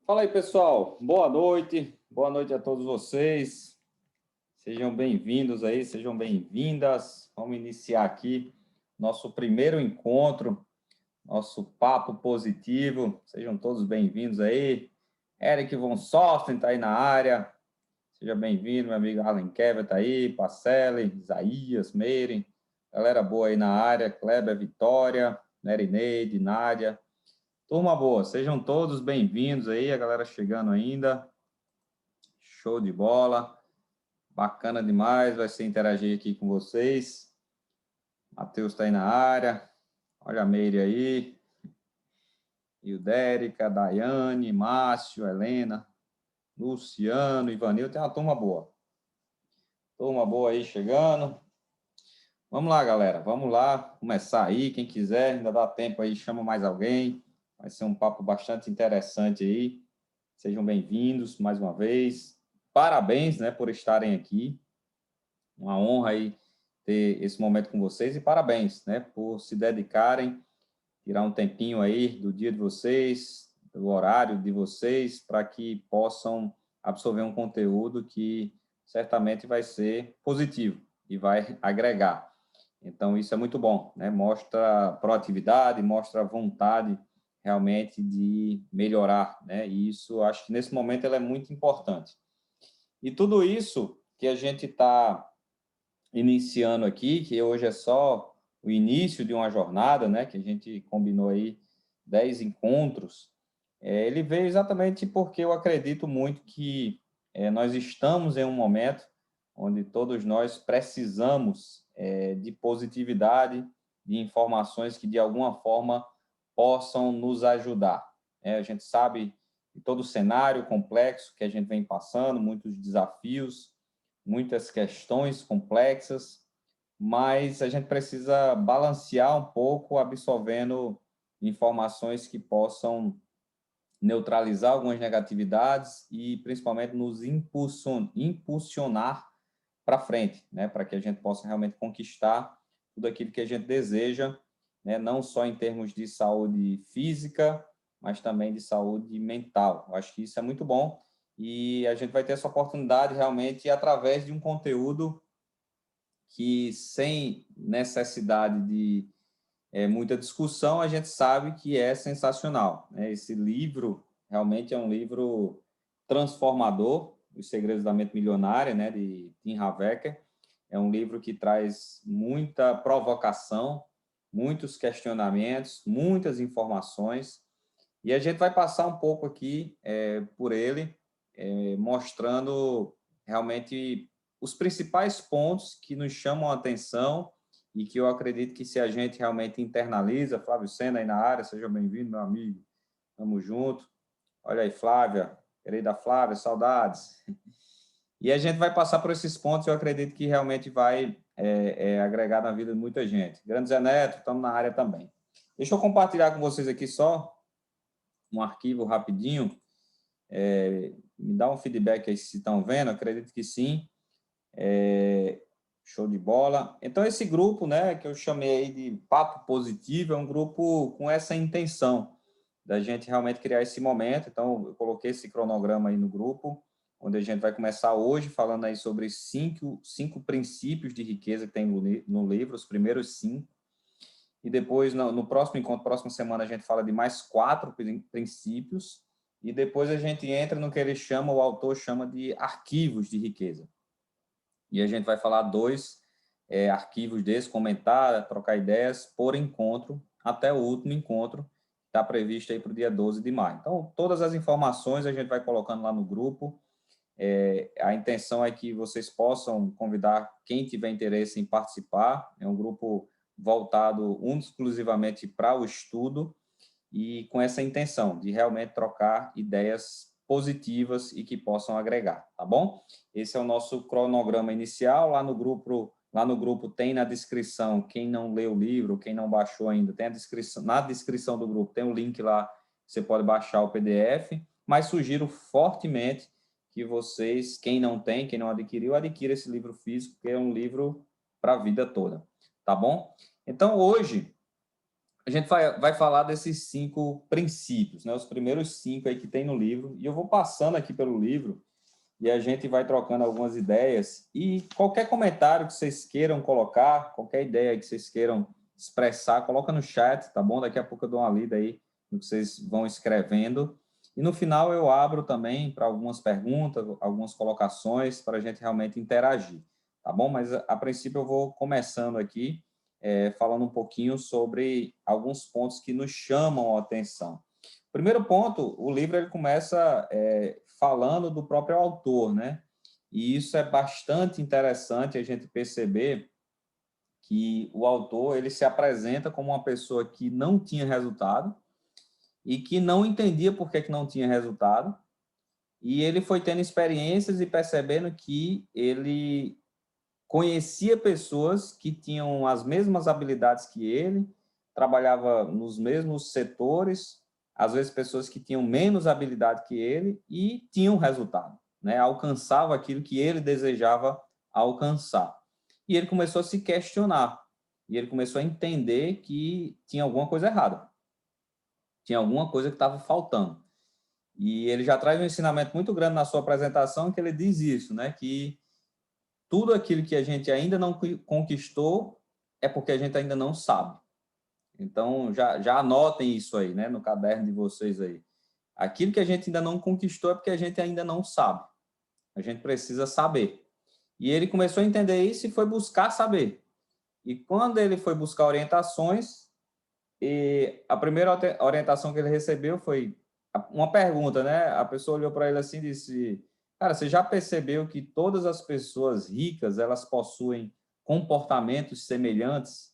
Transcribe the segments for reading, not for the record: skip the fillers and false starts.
Fala aí, pessoal. Boa noite a todos vocês. Sejam bem-vindos aí, sejam bem-vindas. Vamos iniciar aqui nosso primeiro encontro, nosso papo positivo. Sejam todos bem-vindos aí. Eric Von Sosten está aí na área. Seja bem-vindo, meu amigo Alan Kevin está aí, Pacelli, Isaías, Meire. Galera boa aí na área, Kleber, Vitória, Nerineide, Nádia. Turma boa, sejam todos bem-vindos aí, a galera chegando ainda. Show de bola, bacana demais, vai ser interagir aqui com vocês. Matheus está aí na área, olha a Meire aí, e o Dérica, Daiane, Márcio, Helena, Luciano, Ivanil, tem uma turma boa. Turma boa aí chegando. Vamos lá, galera, vamos lá, começar aí, quem quiser, ainda dá tempo aí, chama mais alguém. Vai ser um papo bastante interessante aí. Sejam bem-vindos mais uma vez. Parabéns, né, por estarem aqui. Uma honra aí ter esse momento com vocês e parabéns, né, por se dedicarem, tirar um tempinho aí do dia de vocês, do horário de vocês, para que possam absorver um conteúdo que certamente vai ser positivo e vai agregar. Então, isso é muito bom, né? Mostra proatividade, mostra vontade realmente de melhorar, né? E isso, acho que nesse momento, ela é muito importante. E tudo isso que a gente está iniciando aqui, que hoje é só o início de uma jornada, né? Que a gente combinou aí 10 encontros, ele veio exatamente porque eu acredito muito que nós estamos em um momento onde todos nós precisamos de positividade, de informações que de alguma forma possam nos ajudar. A gente sabe de todo o cenário complexo que a gente vem passando, muitos desafios, muitas questões complexas, mas a gente precisa balancear um pouco, absorvendo informações que possam neutralizar algumas negatividades e principalmente nos impulsionar para frente, né, para que a gente possa realmente conquistar tudo aquilo que a gente deseja, né, não só em termos de saúde física, mas também de saúde mental. Eu acho que isso é muito bom e a gente vai ter essa oportunidade realmente através de um conteúdo que, sem necessidade de muita discussão, a gente sabe que é sensacional, né? Esse livro realmente é um livro transformador, Os Segredos da Mente Milionária, né, de Tim Havecker. É um livro que traz muita provocação, muitos questionamentos, muitas informações, e a gente vai passar um pouco aqui por ele, mostrando realmente os principais pontos que nos chamam a atenção e que eu acredito que se a gente realmente internaliza, Flávio Sena aí na área, seja bem-vindo, meu amigo, tamo junto. Olha aí, Flávia, querida Flávia, saudades. E a gente vai passar por esses pontos, eu acredito que realmente vai agregar na vida de muita gente. Grande Zé Neto, estamos na área também. Deixa eu compartilhar com vocês aqui só um arquivo rapidinho, me dá um feedback aí se estão vendo, acredito que sim. Show de bola. Então, esse grupo, né, que eu chamei aí de Papo Positivo, é um grupo com essa intenção da gente realmente criar esse momento. Então, eu coloquei esse cronograma aí no grupo, onde a gente vai começar hoje falando aí sobre cinco princípios de riqueza que tem no livro, os primeiros cinco. E depois, no próximo encontro, próxima semana, a gente fala de mais quatro princípios. E depois a gente entra no que ele chama, o autor chama de arquivos de riqueza. E a gente vai falar dois arquivos desses, comentar, trocar ideias por encontro, até o último encontro, que está previsto aí para o dia 12 de maio. Então, todas as informações a gente vai colocando lá no grupo. A intenção é que vocês possam convidar quem tiver interesse em participar. É um grupo voltado exclusivamente para o estudo e com essa intenção de realmente trocar ideias positivas e que possam agregar, tá bom? Esse é o nosso cronograma inicial. Lá no grupo tem na descrição, quem não leu o livro, quem não baixou ainda, tem a descrição, na descrição do grupo tem o link lá, você pode baixar o PDF, mas sugiro fortemente que vocês, quem não tem, quem não adquiriu, adquira esse livro físico, que é um livro para a vida toda, tá bom? Então, hoje, a gente vai falar desses 5 princípios, né? Os primeiros 5 aí que tem no livro, e eu vou passando aqui pelo livro e a gente vai trocando algumas ideias, e qualquer comentário que vocês queiram colocar, qualquer ideia que vocês queiram expressar, coloca no chat, tá bom? Daqui a pouco eu dou uma lida aí no que vocês vão escrevendo, e no final eu abro também para algumas perguntas, algumas colocações, para a gente realmente interagir, tá bom? Mas a princípio eu vou começando aqui, falando um pouquinho sobre alguns pontos que nos chamam a atenção. Primeiro ponto, o livro ele começa falando do próprio autor, né? E isso é bastante interessante a gente perceber que o autor ele se apresenta como uma pessoa que não tinha resultado e que não entendia por que não tinha resultado, e ele foi tendo experiências e percebendo que ele conhecia pessoas que tinham as mesmas habilidades que ele, trabalhava nos mesmos setores, às vezes pessoas que tinham menos habilidade que ele e tinham resultado, né? Alcançava aquilo que ele desejava alcançar. E ele começou a se questionar, e ele começou a entender que tinha alguma coisa errada, tinha alguma coisa que estava faltando. E ele já traz um ensinamento muito grande na sua apresentação, que ele diz isso, né? Que tudo aquilo que a gente ainda não conquistou é porque a gente ainda não sabe. Então, já anotem isso aí, né, no caderno de vocês aí. Aquilo que a gente ainda não conquistou é porque a gente ainda não sabe. A gente precisa saber. E ele começou a entender isso e foi buscar saber. E quando ele foi buscar orientações, e a primeira orientação que ele recebeu foi uma pergunta, né? A pessoa olhou para ele assim e disse: Cara, você já percebeu que todas as pessoas ricas elas possuem comportamentos semelhantes?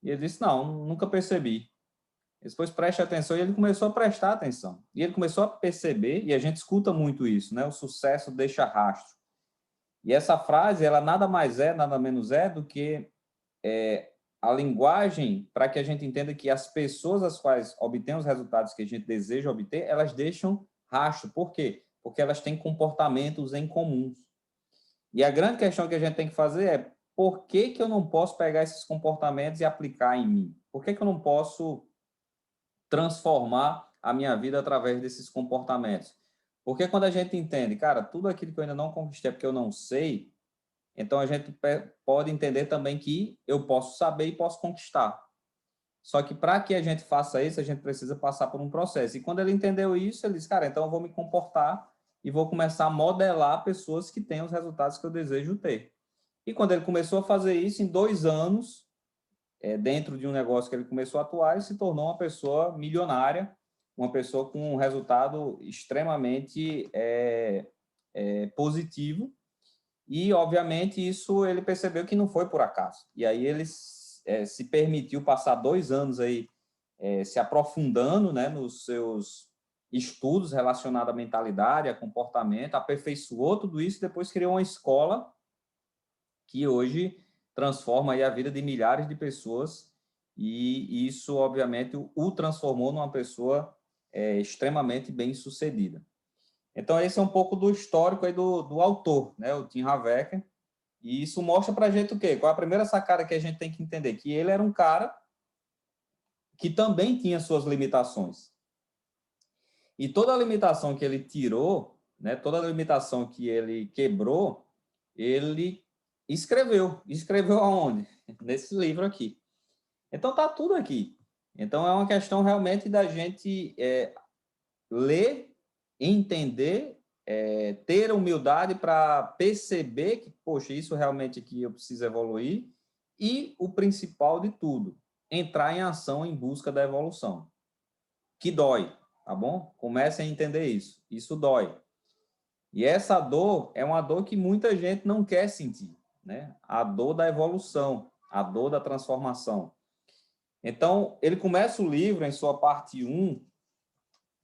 E ele disse: Não, nunca percebi. Depois preste atenção, e ele começou a prestar atenção. E ele começou a perceber, e a gente escuta muito isso, né? O sucesso deixa rastro. E essa frase, ela nada mais é, nada menos é do que a linguagem para que a gente entenda que as pessoas as quais obtêm os resultados que a gente deseja obter, elas deixam rastro. Por quê? Porque elas têm comportamentos em comuns. E a grande questão que a gente tem que fazer é por que eu não posso pegar esses comportamentos e aplicar em mim? Por que eu não posso transformar a minha vida através desses comportamentos? Porque quando a gente entende, cara, tudo aquilo que eu ainda não conquistei é porque eu não sei, então a gente pode entender também que eu posso saber e posso conquistar. Só que para que a gente faça isso, a gente precisa passar por um processo. E quando ele entendeu isso, ele disse, cara, então eu vou me comportar e vou começar a modelar pessoas que têm os resultados que eu desejo ter. E quando ele começou a fazer isso, em 2 anos, dentro de um negócio que ele começou a atuar, ele se tornou uma pessoa milionária, uma pessoa com um resultado extremamente positivo. E, obviamente, isso ele percebeu que não foi por acaso. E aí ele se permitiu passar 2 anos aí se aprofundando, né, nos seus estudos relacionados à mentalidade, a comportamento, aperfeiçoou tudo isso e depois criou uma escola que hoje transforma aí a vida de milhares de pessoas e isso, obviamente, o transformou numa pessoa extremamente bem-sucedida. Então, esse é um pouco do histórico aí do autor, né, o Tim Havecker, e isso mostra para a gente o quê? Qual é a primeira sacada que a gente tem que entender? Que ele era um cara que também tinha suas limitações. E toda a limitação que ele tirou, né, toda a limitação que ele quebrou, ele escreveu. Escreveu aonde? Nesse livro aqui. Então tá tudo aqui. Então é uma questão realmente da gente ler, entender, ter humildade para perceber que, poxa, isso realmente aqui eu preciso evoluir e o principal de tudo, entrar em ação em busca da evolução, que dói, tá bom? Comecem a entender isso. Isso dói. E essa dor é uma dor que muita gente não quer sentir, né? A dor da evolução, a dor da transformação. Então, ele começa o livro em sua parte 1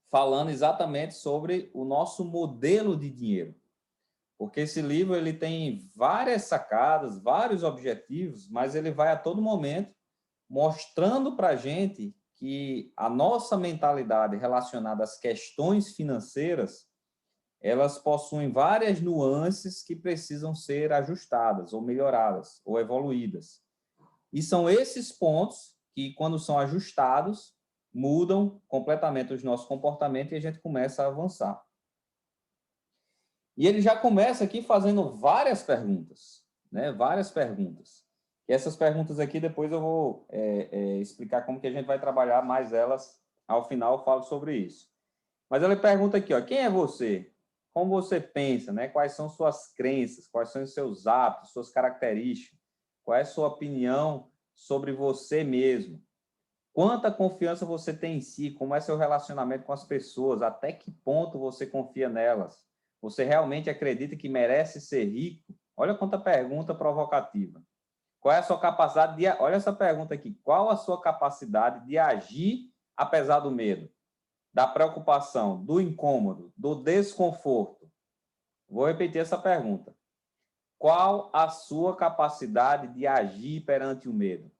falando exatamente sobre o nosso modelo de dinheiro. Porque esse livro ele tem várias sacadas, vários objetivos, mas ele vai a todo momento mostrando para a gente que a nossa mentalidade relacionada às questões financeiras, elas possuem várias nuances que precisam ser ajustadas, ou melhoradas, ou evoluídas. E são esses pontos que, quando são ajustados, mudam completamente os nossos comportamentos e a gente começa a avançar. E ele já começa aqui fazendo várias perguntas, né? Várias perguntas. E essas perguntas aqui, depois eu vou explicar como que a gente vai trabalhar mais elas. Ao final, eu falo sobre isso. Mas ele pergunta aqui, ó, quem é você? Como você pensa, né? Quais são suas crenças? Quais são os seus hábitos, suas características? Qual é a sua opinião sobre você mesmo? Quanta confiança você tem em si? Como é seu relacionamento com as pessoas? Até que ponto você confia nelas? Você realmente acredita que merece ser rico? Olha quanta pergunta provocativa. Qual é a sua capacidade de... Olha essa pergunta aqui. Qual a sua capacidade de agir apesar do medo, da preocupação, do incômodo, do desconforto? Vou repetir essa pergunta. Qual a sua capacidade de agir perante o medo,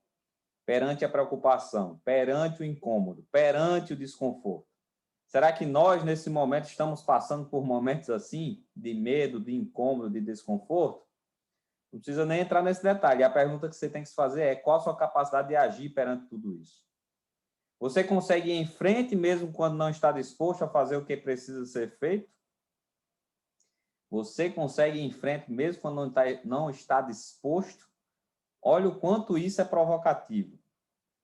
perante a preocupação, perante o incômodo, perante o desconforto? Será que nós, nesse momento, estamos passando por momentos assim, de medo, de incômodo, de desconforto? Não precisa nem entrar nesse detalhe. A pergunta que você tem que se fazer é: qual a sua capacidade de agir perante tudo isso? Você consegue ir em frente mesmo quando não está disposto a fazer o que precisa ser feito? Você consegue ir em frente mesmo quando não está disposto? Olha o quanto isso é provocativo,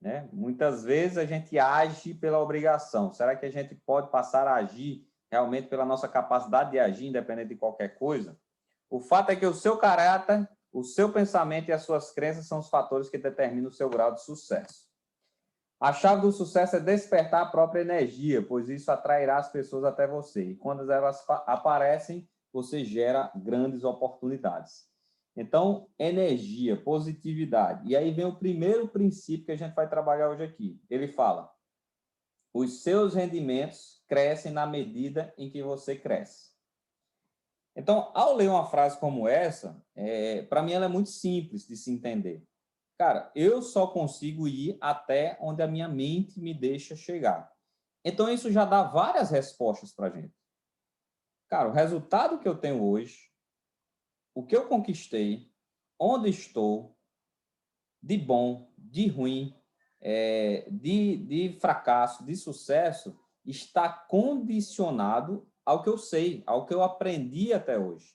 né? Muitas vezes a gente age pela obrigação. Será que a gente pode passar a agir realmente pela nossa capacidade de agir, independente de qualquer coisa? O fato é que o seu caráter, o seu pensamento e as suas crenças são os fatores que determinam o seu grau de sucesso. A chave do sucesso é despertar a própria energia, pois isso atrairá as pessoas até você. E quando elas aparecem, você gera grandes oportunidades. Então, energia, positividade. E aí vem o primeiro princípio que a gente vai trabalhar hoje aqui. Ele fala: os seus rendimentos crescem na medida em que você cresce. Então, ao ler uma frase como essa, para mim ela é muito simples de se entender. Cara, eu só consigo ir até onde a minha mente me deixa chegar. Então, isso já dá várias respostas para a gente. Cara, o resultado que eu tenho hoje, o que eu conquistei, onde estou, de bom, de ruim, de fracasso, de sucesso, está condicionado ao que eu sei, ao que eu aprendi até hoje.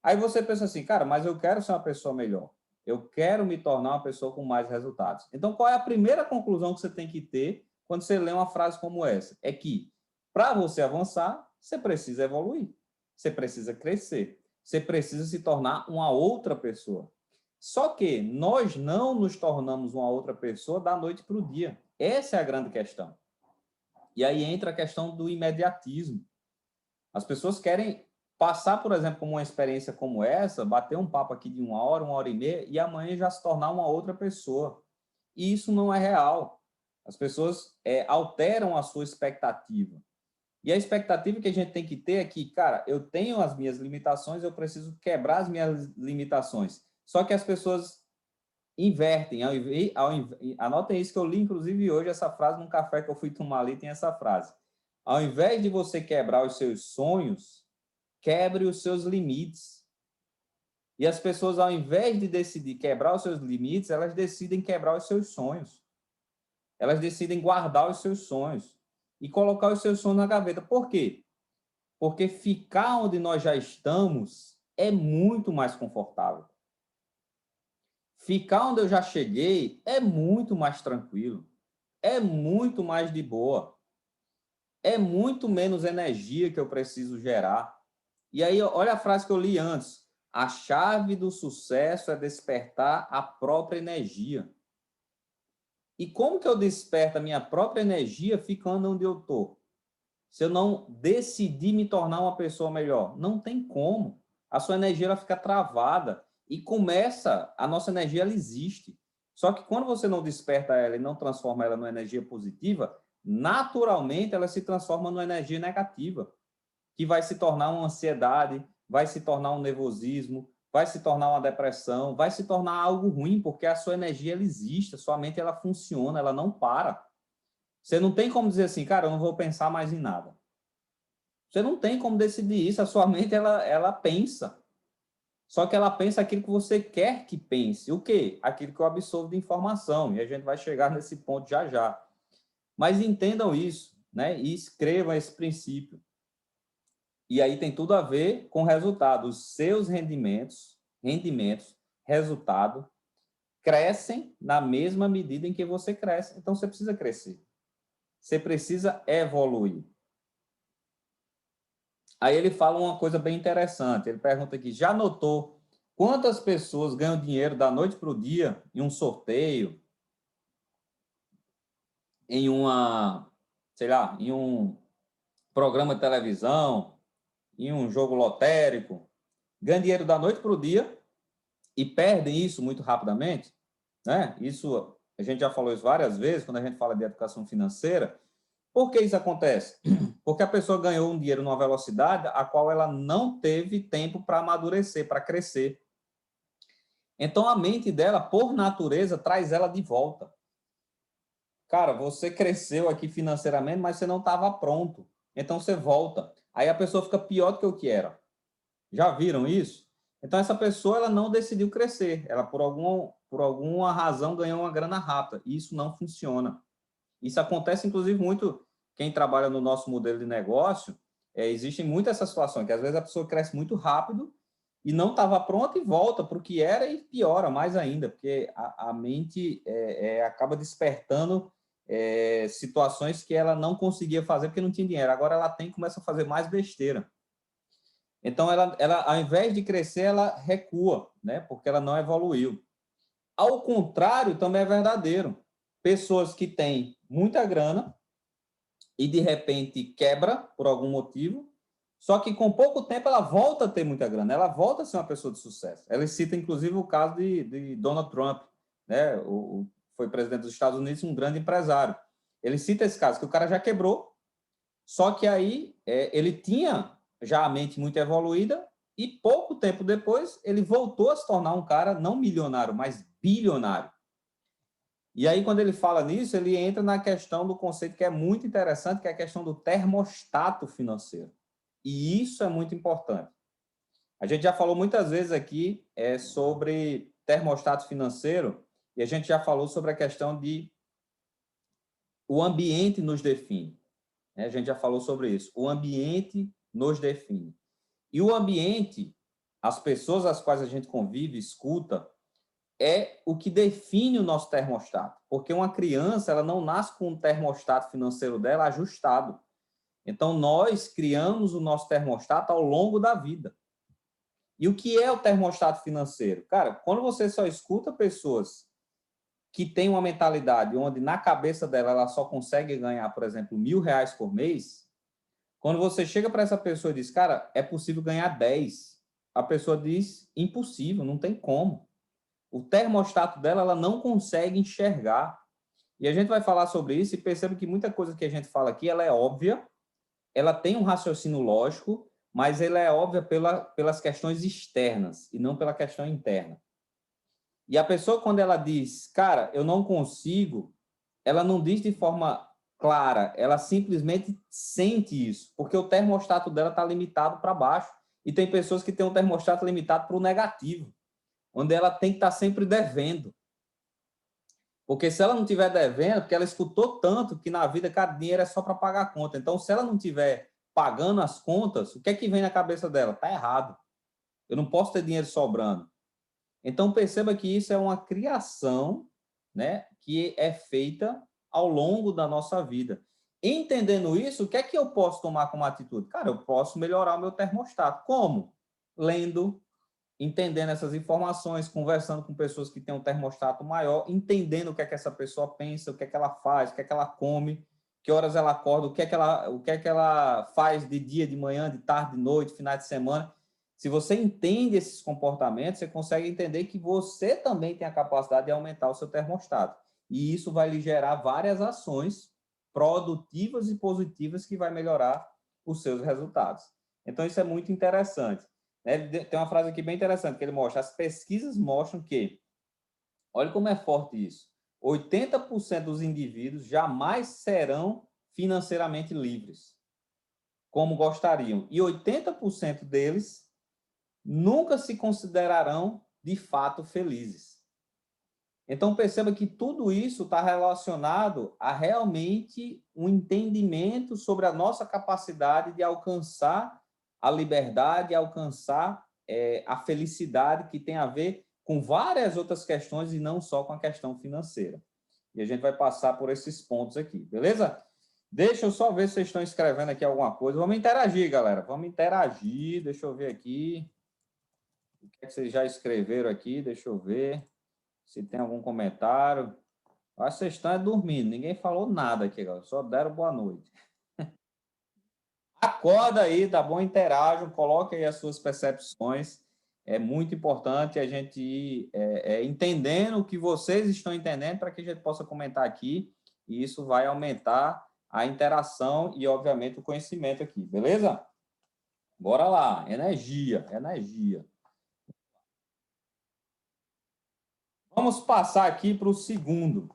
Aí você pensa assim, cara, mas eu quero ser uma pessoa melhor. Eu quero me tornar uma pessoa com mais resultados. Então, qual é a primeira conclusão que você tem que ter quando você lê uma frase como essa? É que, para você avançar, você precisa evoluir. Você precisa crescer. Você precisa se tornar uma outra pessoa. Só que nós não nos tornamos uma outra pessoa da noite para o dia. Essa é a grande questão. E aí entra a questão do imediatismo. As pessoas querem passar, por exemplo, por uma experiência como essa, bater um papo aqui de 1 hora e meia, e amanhã já se tornar uma outra pessoa. E isso não é real. As pessoas alteram a sua expectativa. E a expectativa que a gente tem que ter é que, cara, eu tenho as minhas limitações, eu preciso quebrar as minhas limitações. Só que as pessoas invertem. Anotem isso que eu li, inclusive, hoje, essa frase num café que eu fui tomar ali, tem essa frase. Ao invés de você quebrar os seus sonhos, quebre os seus limites. E as pessoas, ao invés de decidir quebrar os seus limites, elas decidem quebrar os seus sonhos. Elas decidem guardar os seus sonhos e colocar os seus sonhos na gaveta. Por quê? Porque ficar onde nós já estamos é muito mais confortável. Ficar onde eu já cheguei é muito mais tranquilo. É muito mais de boa. É muito menos energia que eu preciso gerar. E aí, olha a frase que eu li antes. A chave do sucesso é despertar a própria energia. E como que eu desperto a minha própria energia ficando onde eu estou? Se eu não decidir me tornar uma pessoa melhor, não tem como. A sua energia ela fica travada e começa, a nossa energia ela existe. Só que quando você não desperta ela e não transforma ela numa energia positiva, naturalmente ela se transforma numa energia negativa, que vai se tornar uma ansiedade, vai se tornar um nervosismo, vai se tornar uma depressão, vai se tornar algo ruim, porque a sua energia ela existe, a sua mente ela funciona, ela não para. Você não tem como dizer assim, cara, eu não vou pensar mais em nada. Você não tem como decidir isso, a sua mente ela pensa. Só que ela pensa aquilo que você quer que pense. O quê? Aquilo que eu absorvo de informação. E a gente vai chegar nesse ponto já já. Mas entendam isso, né? E escrevam esse princípio. E aí tem tudo a ver com resultado. Os seus rendimentos, resultado, crescem na mesma medida em que você cresce. Então, você precisa crescer. Você precisa evoluir. Aí ele fala uma coisa bem interessante. Ele pergunta aqui, já notou quantas pessoas ganham dinheiro da noite para o dia em um sorteio, em uma, sei lá, em um programa de televisão, em um jogo lotérico, ganham dinheiro da noite para o dia e perdem isso muito rapidamente, né? Isso, a gente já falou isso várias vezes quando a gente fala de educação financeira. Por que isso acontece? Porque a pessoa ganhou um dinheiro numa velocidade a qual ela não teve tempo para amadurecer, para crescer. Então, a mente dela, por natureza, traz ela de volta. Cara, você cresceu aqui financeiramente, mas você não estava pronto. Então, você volta. Aí a pessoa fica pior do que o que era. Já viram isso? Então, essa pessoa ela não decidiu crescer. Ela, por alguma razão, ganhou uma grana rápida. E isso não funciona. Isso acontece, inclusive, muito quem trabalha no nosso modelo de negócio. Existem muitas essas situações, que às vezes a pessoa cresce muito rápido e não estava pronta e volta para o que era e piora mais ainda, porque a mente acaba despertando situações que ela não conseguia fazer porque não tinha dinheiro. Agora ela tem e começa a fazer mais besteira. Então, ela, ao invés de crescer, ela recua, né? Porque ela não evoluiu. Ao contrário, também é verdadeiro. Pessoas que têm muita grana e, de repente, quebra por algum motivo, só que com pouco tempo ela volta a ter muita grana, ela volta a ser uma pessoa de sucesso. Ela cita, inclusive, o caso de Donald Trump, né? Foi presidente dos Estados Unidos, um grande empresário. Ele cita esse caso, que o cara já quebrou, só que aí ele tinha já a mente muito evoluída e pouco tempo depois ele voltou a se tornar um cara não milionário, mas bilionário. E aí, quando ele fala nisso, ele entra na questão do conceito que é muito interessante, que é a questão do termostato financeiro. E isso é muito importante. A gente já falou muitas vezes aqui sobre termostato financeiro e a gente já falou sobre a questão de o ambiente nos define. A gente já falou sobre isso. O ambiente nos define. E o ambiente, as pessoas às quais a gente convive, escuta, é o que define o nosso termostato. Porque uma criança, ela não nasce com o termostato financeiro dela ajustado. Então, nós criamos o nosso termostato ao longo da vida. E o que é o termostato financeiro? Cara, quando você só escuta pessoas que têm uma mentalidade onde na cabeça dela ela só consegue ganhar, por exemplo, R$ 1.000 por mês, quando você chega para essa pessoa e diz, cara, é possível ganhar 10, a pessoa diz, impossível, não tem como. O termostato dela, ela não consegue enxergar. E a gente vai falar sobre isso e percebe que muita coisa que a gente fala aqui, ela é óbvia, ela tem um raciocínio lógico, mas ela é óbvia pelas questões externas e não pela questão interna. E a pessoa, quando ela diz, cara, eu não consigo, ela não diz de forma clara, ela simplesmente sente isso, porque o termostato dela está limitado para baixo. E tem pessoas que têm um termostato limitado para o negativo, onde ela tem que estar sempre devendo. Porque se ela não estiver devendo, porque ela escutou tanto que na vida, cara, dinheiro é só para pagar a conta. Então, se ela não estiver pagando as contas, o que é que vem na cabeça dela? Tá errado. Eu não posso ter dinheiro sobrando. Então, perceba que isso é uma criação, né, que é feita ao longo da nossa vida. Entendendo isso, o que é que eu posso tomar como atitude? Cara, eu posso melhorar o meu termostato. Como? Lendo, entendendo essas informações, conversando com pessoas que têm um termostato maior, entendendo o que é que essa pessoa pensa, o que é que ela faz, o que é que ela come, que horas ela acorda, o que é que ela faz de dia, de manhã, de tarde, de noite, final de semana. Se você entende esses comportamentos, você consegue entender que você também tem a capacidade de aumentar o seu termostato. E isso vai lhe gerar várias ações produtivas e positivas que vai melhorar os seus resultados. Então, isso é muito interessante. Tem uma frase aqui bem interessante que ele mostra. As pesquisas mostram que, olha como é forte isso, 80% dos indivíduos jamais serão financeiramente livres, como gostariam. E 80% deles nunca se considerarão de fato felizes. Então, perceba que tudo isso está relacionado a realmente um entendimento sobre a nossa capacidade de alcançar a liberdade, alcançar a felicidade, que tem a ver com várias outras questões e não só com a questão financeira. E a gente vai passar por esses pontos aqui, beleza? Deixa eu só ver se vocês estão escrevendo aqui alguma coisa. Vamos interagir, galera. Vamos interagir. Deixa eu ver aqui. O que é que vocês já escreveram aqui? Deixa eu ver se tem algum comentário. Acho que vocês estão dormindo. Ninguém falou nada aqui, galera. Só deram boa noite. Acorda aí, tá bom? Interajam, coloque aí as suas percepções. É muito importante a gente ir entendendo o que vocês estão entendendo para que a gente possa comentar aqui. E isso vai aumentar a interação e, obviamente, o conhecimento aqui, beleza? Bora lá. Energia, energia. Vamos passar aqui para o segundo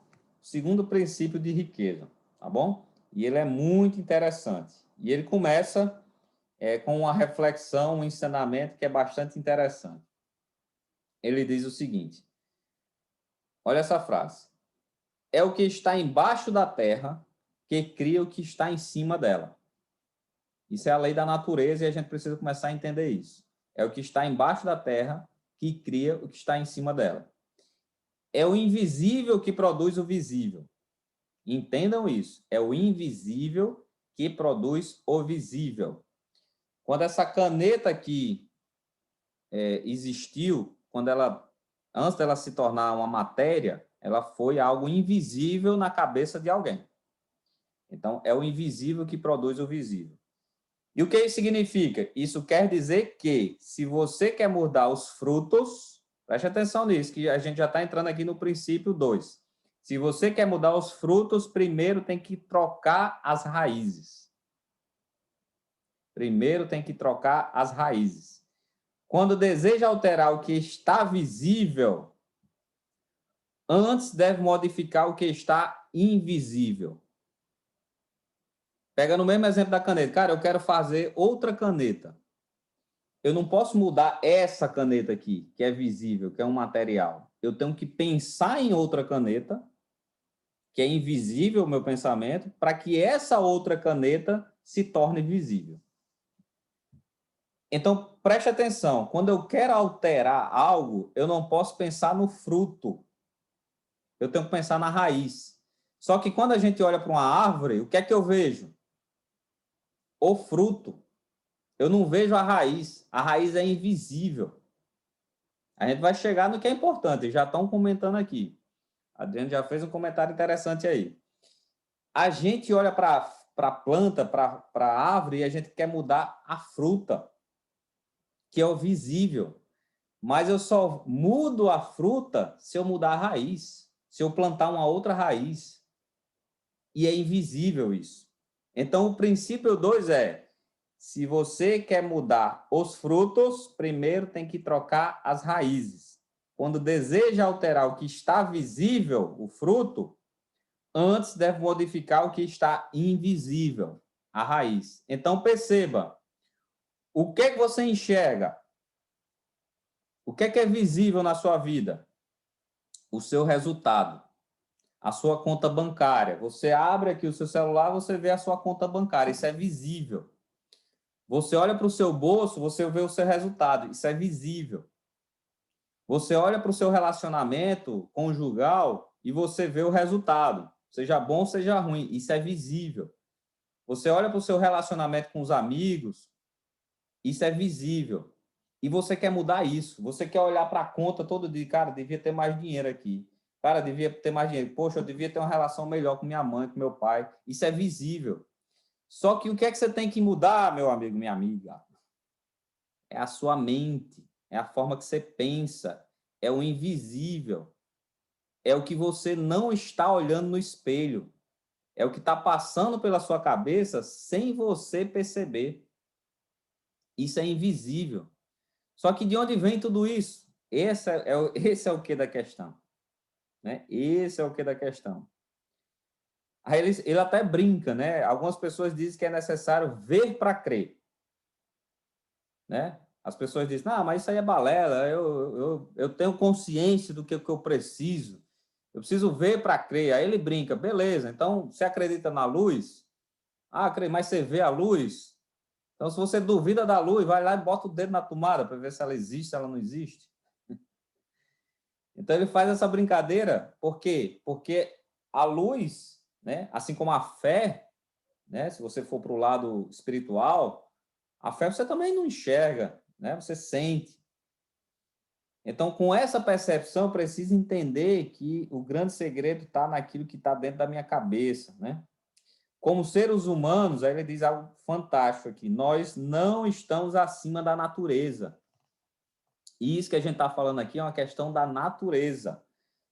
princípio de riqueza, tá bom? E ele é muito interessante. E ele começa com uma reflexão, um ensinamento que é bastante interessante. Ele diz o seguinte: olha essa frase. É o que está embaixo da terra que cria o que está em cima dela. Isso é a lei da natureza e a gente precisa começar a entender isso. É o que está embaixo da terra que cria o que está em cima dela. É o invisível que produz o visível. Entendam isso. É o invisível que produz o visível. Quando essa caneta aqui existiu, antes dela se tornar uma matéria, ela foi algo invisível na cabeça de alguém. Então, é o invisível que produz o visível. E o que isso significa? Isso quer dizer que, se você quer mudar os frutos, preste atenção nisso, que a gente já está entrando aqui no princípio 2. Se você quer mudar os frutos, primeiro tem que trocar as raízes. Primeiro tem que trocar as raízes. Quando deseja alterar o que está visível, antes deve modificar o que está invisível. Pega no mesmo exemplo da caneta. Cara, eu quero fazer outra caneta. Eu não posso mudar essa caneta aqui, que é visível, que é um material. Eu tenho que pensar em outra caneta, que é invisível o meu pensamento, para que essa outra caneta se torne visível. Então, preste atenção. Quando eu quero alterar algo, eu não posso pensar no fruto. Eu tenho que pensar na raiz. Só que quando a gente olha para uma árvore, o que é que eu vejo? O fruto. Eu não vejo a raiz. A raiz é invisível. A gente vai chegar no que é importante. Já estão comentando aqui. A Adriana já fez um comentário interessante aí. A gente olha para a planta, para a árvore, e a gente quer mudar a fruta, que é o visível. Mas eu só mudo a fruta se eu mudar a raiz, se eu plantar uma outra raiz. E é invisível isso. Então, o princípio 2 é: se você quer mudar os frutos, primeiro tem que trocar as raízes. Quando deseja alterar o que está visível, o fruto, antes deve modificar o que está invisível, a raiz. Então, perceba, o que é que você enxerga? O que é visível na sua vida? O seu resultado, a sua conta bancária. Você abre aqui o seu celular, você vê a sua conta bancária, isso é visível. Você olha para o seu bolso, você vê o seu resultado, isso é visível. Você olha para o seu relacionamento conjugal e você vê o resultado, seja bom, seja ruim, isso é visível. Você olha para o seu relacionamento com os amigos, isso é visível. E você quer mudar isso. Você quer olhar para a conta todo dia, cara, devia ter mais dinheiro aqui. Cara, devia ter mais dinheiro. Poxa, eu devia ter uma relação melhor com minha mãe, com meu pai. Isso é visível. Só que o que é que você tem que mudar, meu amigo, minha amiga? É a sua mente, é a forma que você pensa, é o invisível. É o que você não está olhando no espelho. É o que está passando pela sua cabeça sem você perceber. Isso é invisível. Só que de onde vem tudo isso? Esse é o que da questão. Né? Esse é o que da questão. Aí ele até brinca, né? Algumas pessoas dizem que é necessário ver para crer. Né? As pessoas dizem, não, mas isso aí é balela, eu tenho consciência do que eu preciso. Eu preciso ver para crer. Aí ele brinca, beleza, então você acredita na luz? Ah, mas você vê a luz? Então, se você duvida da luz, vai lá e bota o dedo na tomada para ver se ela existe, se ela não existe. Então, ele faz essa brincadeira, por quê? Porque a luz, né, assim como a fé, né, se você for para o lado espiritual, a fé você também não enxerga, né, você sente. Então, com essa percepção, eu preciso entender que o grande segredo está naquilo que está dentro da minha cabeça, né? Como seres humanos, aí ele diz algo fantástico aqui, nós não estamos acima da natureza. E isso que a gente está falando aqui é uma questão da natureza.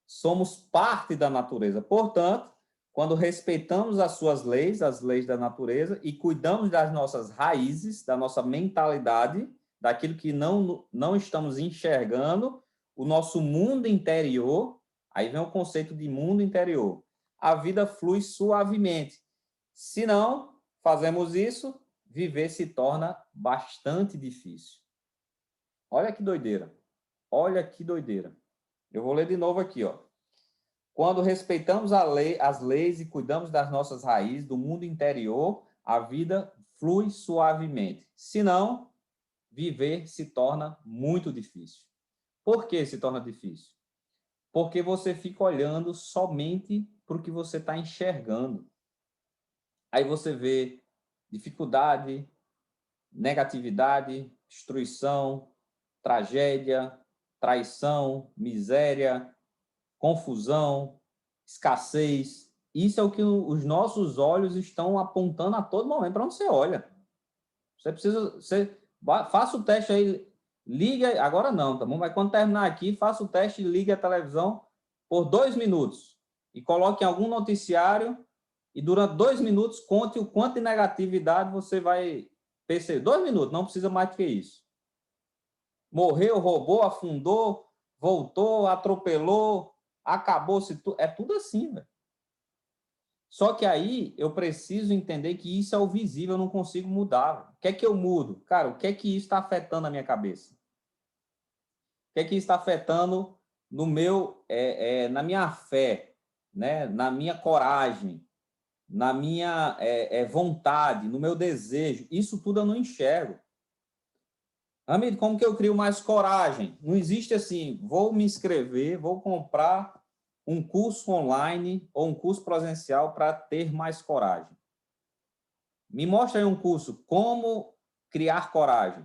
Somos parte da natureza. Portanto, quando respeitamos as suas leis, as leis da natureza, e cuidamos das nossas raízes, da nossa mentalidade, daquilo que não estamos enxergando, o nosso mundo interior, aí vem o conceito de mundo interior. A vida flui suavemente. Se não fazemos isso, viver se torna bastante difícil. Olha que doideira. Olha que doideira. Eu vou ler de novo aqui, ó. Quando respeitamos as leis e cuidamos das nossas raízes, do mundo interior, a vida flui suavemente. Se não, viver se torna muito difícil. Por que se torna difícil? Porque você fica olhando somente para o que você está enxergando. Aí você vê dificuldade, negatividade, destruição, tragédia, traição, miséria, confusão, escassez. Isso é o que os nossos olhos estão apontando a todo momento para onde você olha. Você precisa, faça o teste aí, liga, agora não, tá bom? Mas quando terminar aqui, faça o teste, ligue a televisão por 2 minutos e coloque em algum noticiário e durante 2 minutos conte o quanto de negatividade você vai perceber. 2 minutos, não precisa mais do que isso. Morreu, roubou, afundou, voltou, atropelou, acabou-se tudo. É tudo assim, velho. Só que aí eu preciso entender que isso é o visível, eu não consigo mudar. Véio. O que é que eu mudo? Cara, o que é que isso está afetando a minha cabeça? O que é que isso está afetando no meu, na minha fé, né? Na minha coragem, na minha vontade, no meu desejo? Isso tudo eu não enxergo. Amigo, como que eu crio mais coragem? Não existe assim, vou me inscrever, vou comprar um curso online ou um curso presencial para ter mais coragem. Me mostra aí um curso, como criar coragem,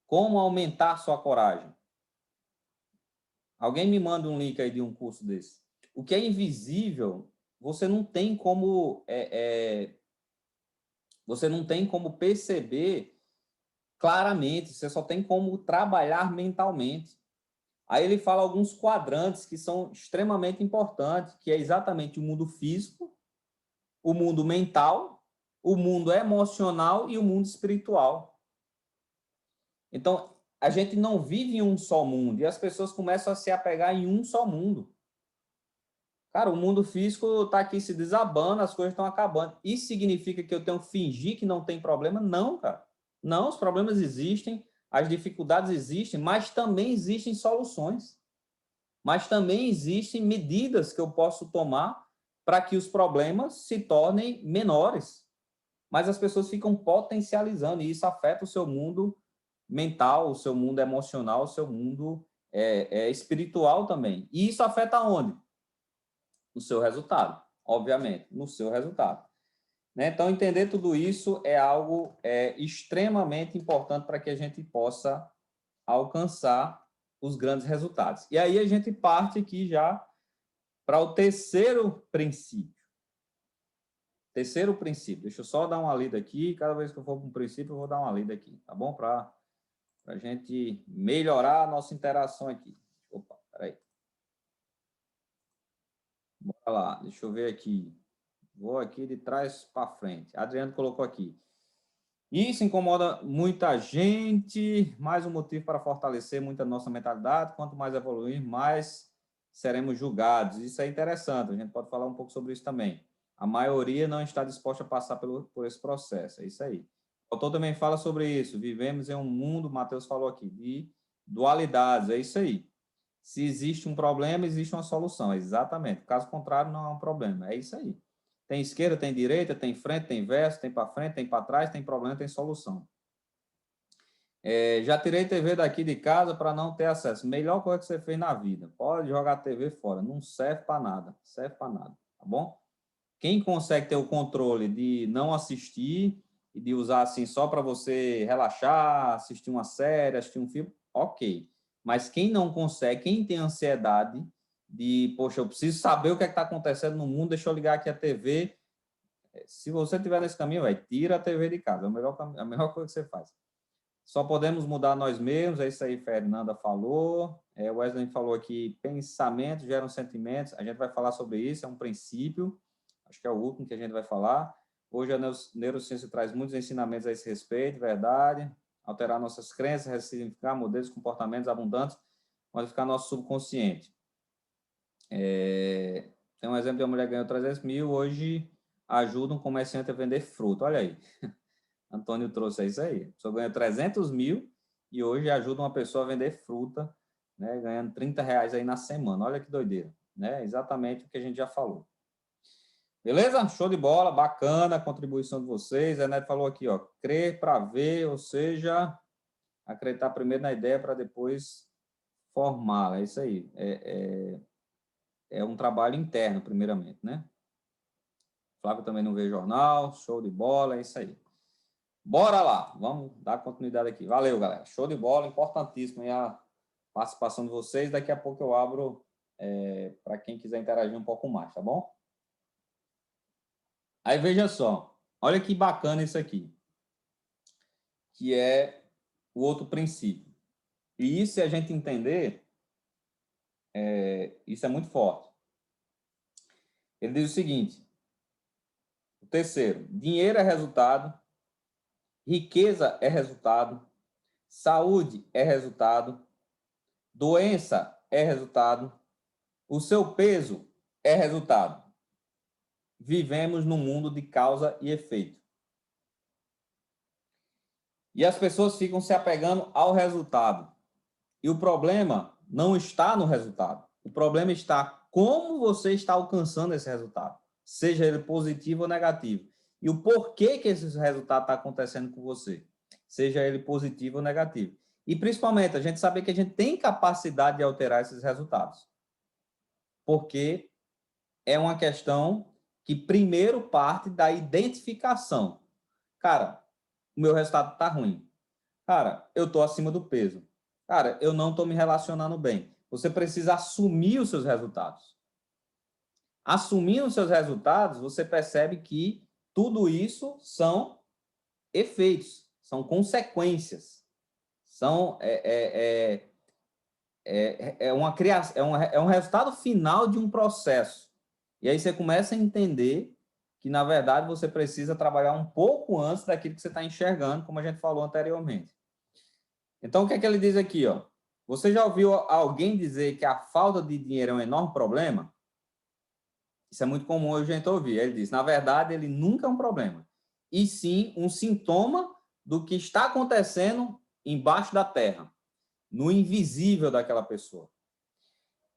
como aumentar sua coragem. Alguém me manda um link aí de um curso desse. O que é invisível, você não tem como, você não tem como perceber claramente, você só tem como trabalhar mentalmente. Aí ele fala alguns quadrantes que são extremamente importantes, que é exatamente o mundo físico, o mundo mental, o mundo emocional e o mundo espiritual. Então, a gente não vive em um só mundo e as pessoas começam a se apegar em um só mundo. Cara, o mundo físico está aqui se desabando, as coisas estão acabando. Isso significa que eu tenho que fingir que não tem problema? Não, cara. Não, os problemas existem, as dificuldades existem, mas também existem soluções. Mas também existem medidas que eu posso tomar para que os problemas se tornem menores. Mas as pessoas ficam potencializando e isso afeta o seu mundo mental, o seu mundo emocional, o seu mundo espiritual também. E isso afeta onde? No seu resultado, obviamente, no seu resultado. Né? Então, entender tudo isso é algo extremamente importante para que a gente possa alcançar os grandes resultados. E aí a gente parte aqui já para o terceiro princípio. Terceiro princípio. Deixa eu só dar uma lida aqui. Cada vez que eu for para um princípio, eu vou dar uma lida aqui, tá bom? Para a gente melhorar a nossa interação aqui. Opa, peraí. Bora lá, deixa eu ver aqui. Vou aqui de trás para frente. Adriano colocou aqui. Isso incomoda muita gente, mais um motivo para fortalecer muito a nossa mentalidade. Quanto mais evoluir, mais seremos julgados. Isso é interessante, a gente pode falar um pouco sobre isso também. A maioria não está disposta a passar por esse processo, é isso aí. O autor também fala sobre isso. Vivemos em um mundo, o Matheus falou aqui, de dualidades. É isso aí. Se existe um problema, existe uma solução. Exatamente. Caso contrário, não é um problema. É isso aí. Tem esquerda, tem direita, tem frente, tem verso, tem para frente, tem para trás, tem problema, tem solução. Já tirei TV daqui de casa para não ter acesso. Melhor coisa que você fez na vida. Pode jogar a TV fora. Não serve para nada. Serve para nada. Tá bom? Quem consegue ter o controle de não assistir e de usar assim só para você relaxar, assistir uma série, assistir um filme, ok. Mas quem não consegue, quem tem ansiedade de, poxa, eu preciso saber o que está acontecendo no mundo, deixa eu ligar aqui a TV. Se você estiver nesse caminho, tira a TV de casa. É a melhor coisa que você faz. Só podemos mudar nós mesmos, é isso aí, Fernanda falou. Wesley falou aqui, pensamentos geram sentimentos. A gente vai falar sobre isso, é um princípio. Acho que é o último que a gente vai falar. Hoje a neurociência traz muitos ensinamentos a esse respeito, verdade. Alterar nossas crenças, ressignificar modelos, comportamentos abundantes, modificar nosso subconsciente. Tem um exemplo de uma mulher que ganhou 300 mil, hoje ajuda um comerciante a vender fruta. Olha aí. Antônio trouxe isso aí. A pessoa ganha 300 mil e hoje ajuda uma pessoa a vender fruta, né, ganhando 30 reais aí na semana. Olha que doideira. Né? Exatamente o que a gente já falou. Beleza? Show de bola, bacana a contribuição de vocês. A Neto falou aqui, ó, crer para ver, ou seja, acreditar primeiro na ideia para depois formá-la. É isso aí. É um trabalho interno, primeiramente, né? Flávio também não vê jornal, show de bola, é isso aí. Bora lá, vamos dar continuidade aqui. Valeu, galera. Show de bola, importantíssimo aí a participação de vocês. Daqui a pouco eu abro para quem quiser interagir um pouco mais, tá bom? Aí veja só, olha que bacana isso aqui, que é o outro princípio. E isso, se a gente entender, isso é muito forte. Ele diz o seguinte: o terceiro, dinheiro é resultado, riqueza é resultado, saúde é resultado, doença é resultado, o seu peso é resultado. Vivemos num mundo de causa e efeito. E as pessoas ficam se apegando ao resultado. E o problema não está no resultado. O problema está como você está alcançando esse resultado, seja ele positivo ou negativo. E o porquê que esse resultado está acontecendo com você, seja ele positivo ou negativo. E principalmente a gente saber que a gente tem capacidade de alterar esses resultados. Porque é uma questão que primeiro parte da identificação. Cara, o meu resultado está ruim. Cara, eu estou acima do peso. Cara, eu não estou me relacionando bem. Você precisa assumir os seus resultados. Assumindo os seus resultados, você percebe que tudo isso são efeitos, são consequências, são uma criação, é um resultado final de um processo. E aí você começa a entender que, na verdade, você precisa trabalhar um pouco antes daquilo que você está enxergando, como a gente falou anteriormente. Então, o que é que ele diz aqui, ó? Você já ouviu alguém dizer que a falta de dinheiro é um enorme problema? Isso é muito comum hoje a gente ouvir. Ele diz, na verdade, ele nunca é um problema, e sim um sintoma do que está acontecendo embaixo da terra, no invisível daquela pessoa.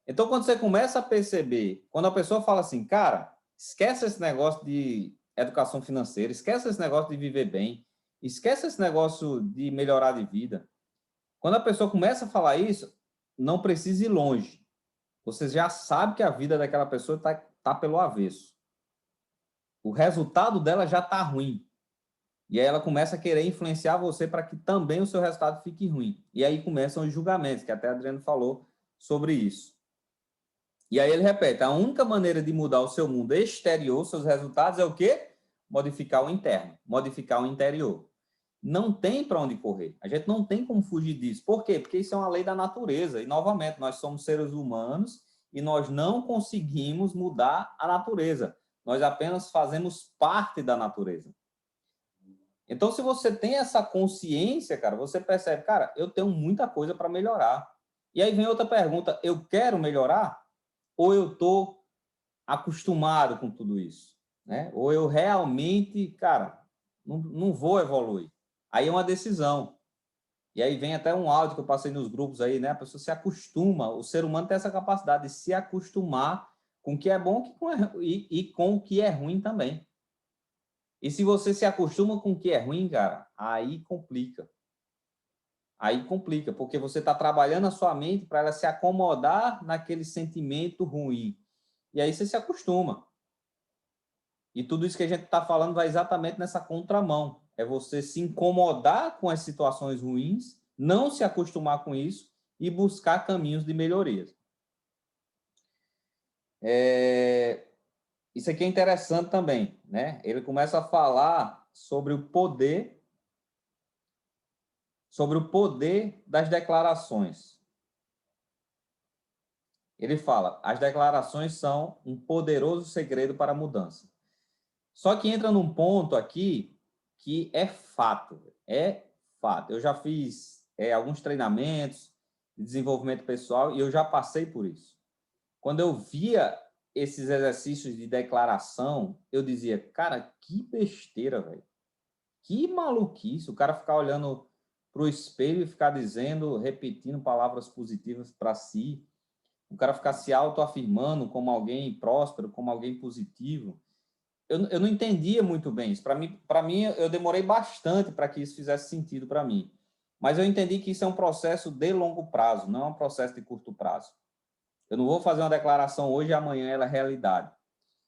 Então, quando você começa a perceber, quando a pessoa fala assim, cara, esquece esse negócio de educação financeira, esquece esse negócio de viver bem, esquece esse negócio de melhorar de vida. Quando a pessoa começa a falar isso, não precisa ir longe. Você já sabe que a vida daquela pessoa tá pelo avesso. O resultado dela já está ruim. E aí ela começa a querer influenciar você para que também o seu resultado fique ruim. E aí começam os julgamentos, que até a Adriano falou sobre isso. E aí ele repete, a única maneira de mudar o seu mundo exterior, seus resultados, é o quê? Modificar o interno, modificar o interior. Não tem para onde correr. A gente não tem como fugir disso. Por quê? Porque isso é uma lei da natureza. E, novamente, nós somos seres humanos e nós não conseguimos mudar a natureza. Nós apenas fazemos parte da natureza. Então, se você tem essa consciência, cara, você percebe, cara, eu tenho muita coisa para melhorar. E aí vem outra pergunta, eu quero melhorar? Ou eu estou acostumado com tudo isso? Né? Ou eu realmente, cara, não vou evoluir? Aí é uma decisão. E aí vem até um áudio que eu passei nos grupos aí, né? A pessoa se acostuma, o ser humano tem essa capacidade de se acostumar com o que é bom e com o que é ruim também. E se você se acostuma com o que é ruim, cara, aí complica. Aí complica, porque você está trabalhando a sua mente para ela se acomodar naquele sentimento ruim. E aí você se acostuma. E tudo isso que a gente está falando vai exatamente nessa contramão. É você se incomodar com as situações ruins, não se acostumar com isso e buscar caminhos de melhorias. Isso aqui é interessante também, né? Ele começa a falar sobre o poder das declarações. Ele fala, as declarações são um poderoso segredo para a mudança. Só que entra num ponto aqui que é fato. Eu já fiz alguns treinamentos de desenvolvimento pessoal e eu já passei por isso. Quando eu via esses exercícios de declaração, eu dizia, cara, que besteira, velho. Que maluquice. O cara ficar olhando para o espelho e ficar dizendo, repetindo palavras positivas para si. O cara ficar se autoafirmando como alguém próspero, como alguém positivo. Eu não entendia muito bem isso. Para mim, eu demorei bastante para que isso fizesse sentido para mim. Mas eu entendi que isso é um processo de longo prazo, não é um processo de curto prazo. Eu não vou fazer uma declaração hoje e amanhã ela é realidade.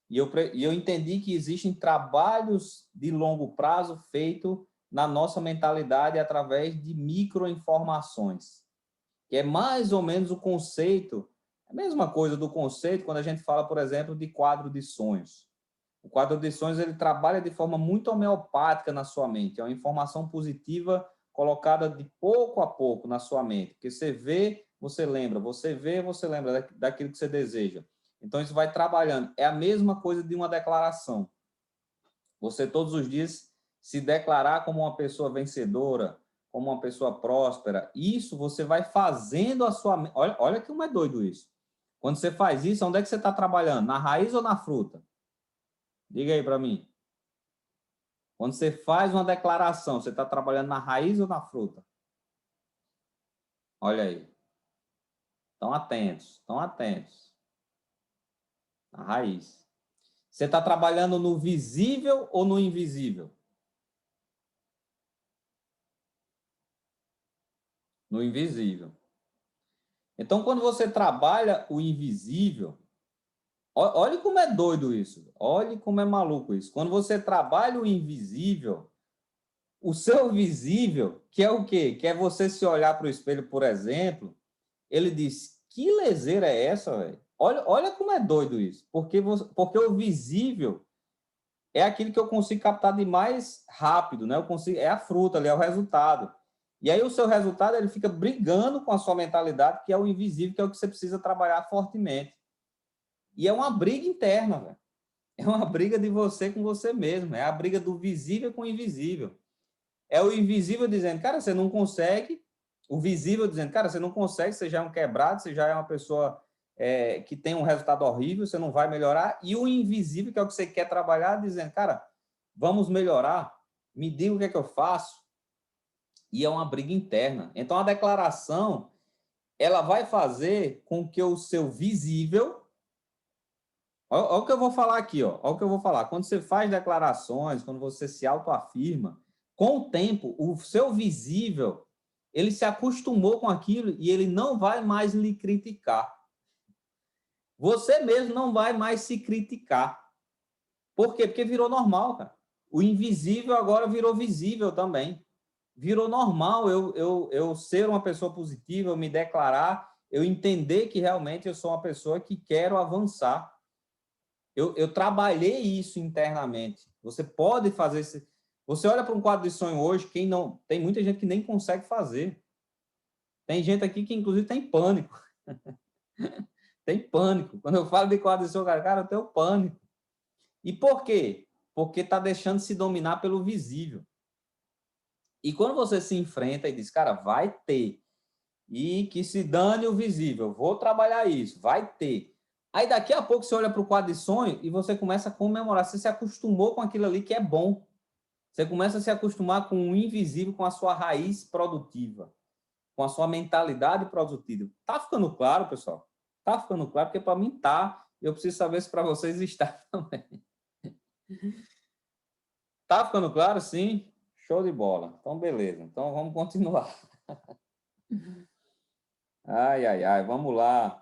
E eu entendi que existem trabalhos de longo prazo feitos na nossa mentalidade através de microinformações, que é mais ou menos o conceito, a mesma coisa do conceito quando a gente fala, por exemplo, de quadro de sonhos. O quadro de sonhos ele trabalha de forma muito homeopática na sua mente, é uma informação positiva colocada de pouco a pouco na sua mente, porque você vê, você lembra, você vê, você lembra daquilo que você deseja. Então, isso vai trabalhando. É a mesma coisa de uma declaração. Você, todos os dias, se declarar como uma pessoa vencedora, como uma pessoa próspera, isso você vai fazendo a sua... Olha como é doido isso. Quando você faz isso, onde é que você está trabalhando? Na raiz ou na fruta? Diga aí para mim. Quando você faz uma declaração, você está trabalhando na raiz ou na fruta? Olha aí. Estão atentos, estão atentos. Na raiz. Você está trabalhando no visível ou no invisível? No invisível. Então, quando você trabalha o invisível, olhe como é doido isso. Olhe como é maluco isso. Quando você trabalha o invisível, o seu visível, que é o quê? Que é você se olhar para o espelho, por exemplo, ele diz, que leseira é essa, velho? Olha como é doido isso. Porque o visível é aquilo que eu consigo captar de mais rápido, né? É a fruta ali, é o resultado. E aí o seu resultado, ele fica brigando com a sua mentalidade, que é o invisível, que é o que você precisa trabalhar fortemente. E é uma briga interna, velho. É uma briga de você com você mesmo. É a briga do visível com o invisível. É o invisível dizendo, cara, você não consegue. O visível dizendo, cara, você não consegue, você já é um quebrado, você já é uma pessoa que tem um resultado horrível, você não vai melhorar. E o invisível, que é o que você quer trabalhar, dizendo, cara, vamos melhorar, me diga o que é que eu faço. E é uma briga interna. Então, a declaração, ela vai fazer com que o seu visível... Olha o que eu vou falar aqui, ó. Olha o que eu vou falar. Quando você faz declarações, quando você se autoafirma, com o tempo, o seu visível, ele se acostumou com aquilo e ele não vai mais lhe criticar. Você mesmo não vai mais se criticar. Por quê? Porque virou normal, cara. O invisível agora virou visível também. Virou normal eu ser uma pessoa positiva, eu me declarar, eu entender que realmente eu sou uma pessoa que quero avançar. Eu trabalhei isso internamente. Você pode fazer esse... Você olha para um quadro de sonho hoje, quem não... Tem muita gente que nem consegue fazer. Tem gente aqui que, inclusive, tem pânico. Tem pânico. Quando eu falo de quadro de sonho, cara, eu tenho pânico. E por quê? Porque está deixando se dominar pelo visível. E quando você se enfrenta e diz, cara, vai ter. E que se dane o visível. Vou trabalhar isso. Vai ter. Aí daqui a pouco você olha para o quadro de sonho e você começa a comemorar. Você se acostumou com aquilo ali que é bom. Você começa a se acostumar com o invisível, com a sua raiz produtiva, com a sua mentalidade produtiva. Tá ficando claro, pessoal? Tá ficando claro? Porque para mim tá. Eu preciso saber se para vocês está também. Tá ficando claro? Sim? Show de bola. Então, beleza. Então, vamos continuar. Ai, ai, ai. Vamos lá.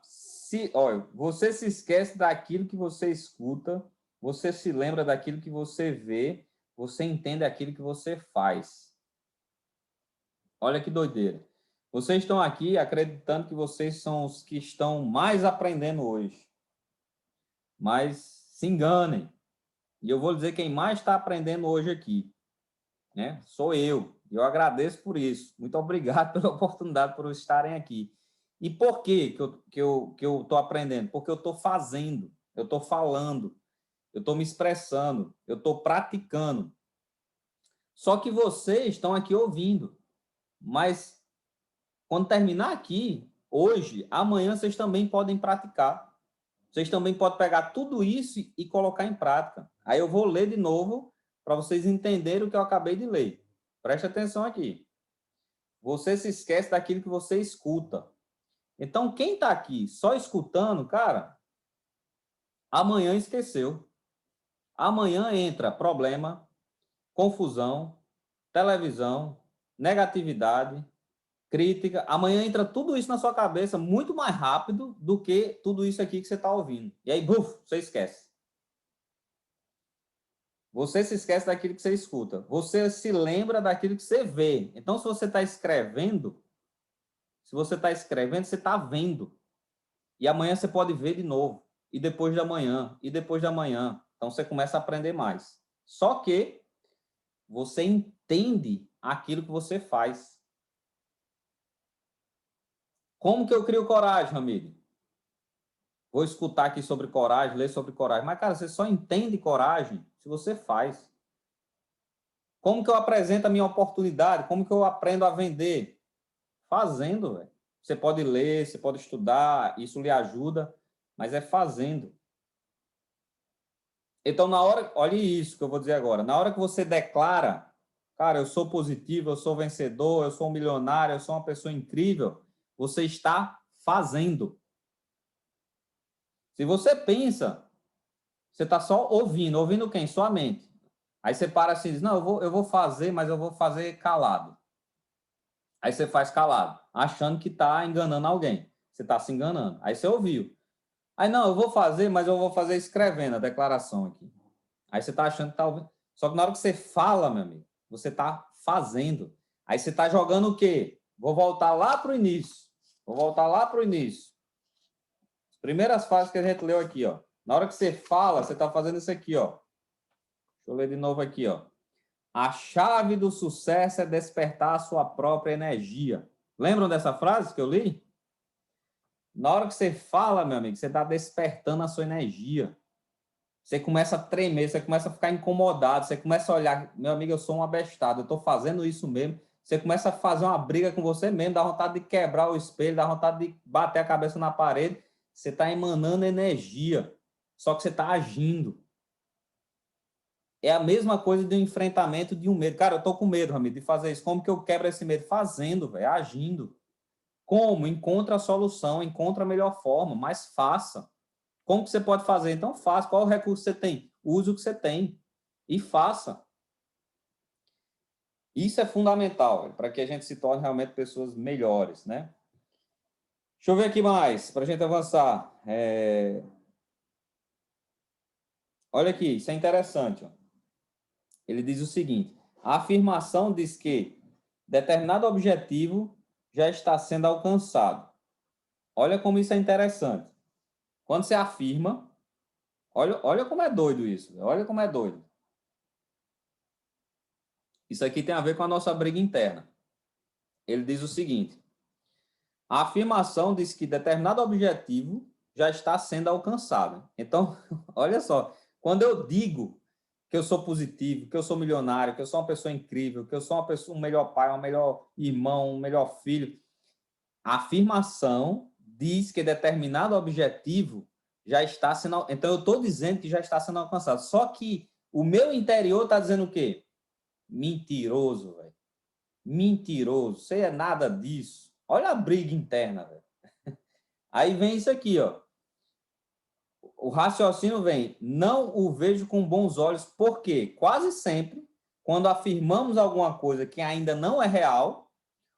Olha, você se esquece daquilo que você escuta, você se lembra daquilo que você vê, você entende aquilo que você faz. Olha que doideira. Vocês estão aqui acreditando que vocês são os que estão mais aprendendo hoje. Mas se enganem. E eu vou dizer quem mais está aprendendo hoje aqui, né? Sou eu. Eu agradeço por isso. Muito obrigado pela oportunidade por estarem aqui. E por que eu estou aprendendo? Porque eu estou fazendo, eu estou falando, eu estou me expressando, eu estou praticando. Só que vocês estão aqui ouvindo. Mas quando terminar aqui, hoje, amanhã, vocês também podem praticar. Vocês também podem pegar tudo isso e colocar em prática. Aí eu vou ler de novo para vocês entenderem o que eu acabei de ler. Preste atenção aqui. Você se esquece daquilo que você escuta. Então, quem está aqui só escutando, cara, amanhã esqueceu. Amanhã entra problema, confusão, televisão, negatividade, crítica. Amanhã entra tudo isso na sua cabeça muito mais rápido do que tudo isso aqui que você está ouvindo. E aí, buf, você esquece. Você se esquece daquilo que você escuta. Você se lembra daquilo que você vê. Então, se você está escrevendo, você está vendo. E amanhã você pode ver de novo. E depois da manhã. E depois da manhã. Então, você começa a aprender mais. Só que você entende aquilo que você faz. Como que eu crio coragem, Ramiro? Vou escutar aqui sobre coragem, ler sobre coragem. Mas, cara, você só entende coragem se você faz. Como que eu apresento a minha oportunidade? Como que eu aprendo a vender? Fazendo, velho. Você pode ler, você pode estudar, isso lhe ajuda, mas é fazendo. Então, na hora, olha isso que eu vou dizer agora. Na hora que você declara, cara, eu sou positivo, eu sou vencedor, eu sou um milionário, eu sou uma pessoa incrível, você está fazendo. Se você pensa, você está só ouvindo. Ouvindo quem? Sua mente. Aí você para assim e diz, não, eu vou fazer, mas eu vou fazer calado. Aí você faz calado, achando que está enganando alguém. Você está se enganando. Aí você ouviu. Aí, não, eu vou fazer, mas eu vou fazer escrevendo a declaração aqui. Aí você está achando que está ouvindo. Só que na hora que você fala, meu amigo, você está fazendo. Aí você está jogando o quê? Vou voltar lá para o início. Vou voltar lá para o início. As primeiras fases que a gente leu aqui, ó. Na hora que você fala, você está fazendo isso aqui, ó. Deixa eu ler de novo aqui, ó. A chave do sucesso é despertar a sua própria energia. Lembram dessa frase que eu li? Na hora que você fala, meu amigo, você está despertando a sua energia. Você começa a tremer, você começa a ficar incomodado, você começa a olhar, meu amigo, eu sou um abestado, eu estou fazendo isso mesmo. Você começa a fazer uma briga com você mesmo, dá vontade de quebrar o espelho, dá vontade de bater a cabeça na parede. Você está emanando energia, só que você está agindo. É a mesma coisa do enfrentamento de um medo. Cara, eu estou com medo, Ramiro, de fazer isso. Como que eu quebro esse medo? Fazendo, velho, agindo. Como? Encontra a solução, encontra a melhor forma, mas faça. Como que você pode fazer? Então faça. Qual o recurso que você tem? Use o que você tem e faça. Isso é fundamental para que a gente se torne realmente pessoas melhores, né? Deixa eu ver aqui mais, para a gente avançar. Olha aqui, isso é interessante. Ó. Ele diz o seguinte, a afirmação diz que determinado objetivo já está sendo alcançado. Olha como isso é interessante. Quando você afirma, olha como é doido isso. Olha como é doido. Isso aqui tem a ver com a nossa briga interna. Ele diz o seguinte, a afirmação diz que determinado objetivo já está sendo alcançado. Então, olha só, quando eu digo que eu sou positivo, que eu sou milionário, que eu sou uma pessoa incrível, que eu sou uma pessoa, um melhor pai, um melhor irmão, um melhor filho, a afirmação diz que determinado objetivo já está sendo... Então, eu estou dizendo que já está sendo alcançado. Só que o meu interior está dizendo o quê? Mentiroso, velho. Mentiroso. Você é nada disso. Olha a briga interna, velho. Aí vem isso aqui, ó. O raciocínio vem, não o vejo com bons olhos, porque quase sempre, quando afirmamos alguma coisa que ainda não é real,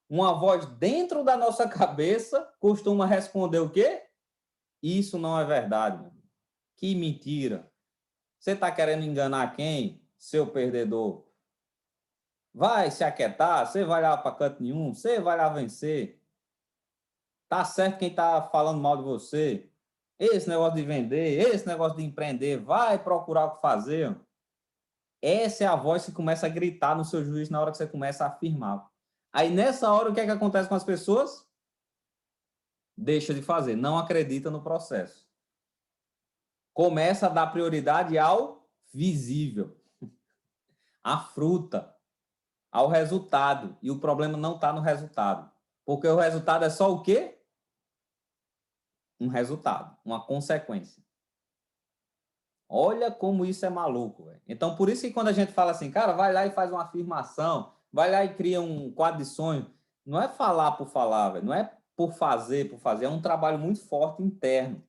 uma voz dentro da nossa cabeça costuma responder o quê? Isso não é verdade, meu. Que mentira. Você está querendo enganar quem? Seu perdedor. Vai se aquietar, você vai lá para canto nenhum, você vai lá vencer. Tá certo quem está falando mal de você. Esse negócio de vender, esse negócio de empreender, vai procurar o que fazer. Essa é a voz que começa a gritar no seu juízo na hora que você começa a afirmar. Aí nessa hora o que é que acontece com as pessoas? Deixa de fazer, não acredita no processo. Começa a dar prioridade ao visível, à fruta, ao resultado. E o problema não está no resultado. Porque o resultado é só o quê? Um resultado, uma consequência. Olha como isso é maluco, velho. Então, por isso que quando a gente fala assim, cara, vai lá e faz uma afirmação, vai lá e cria um quadro de sonho, não é falar por falar, velho. Não é por fazer, é um trabalho muito forte interno.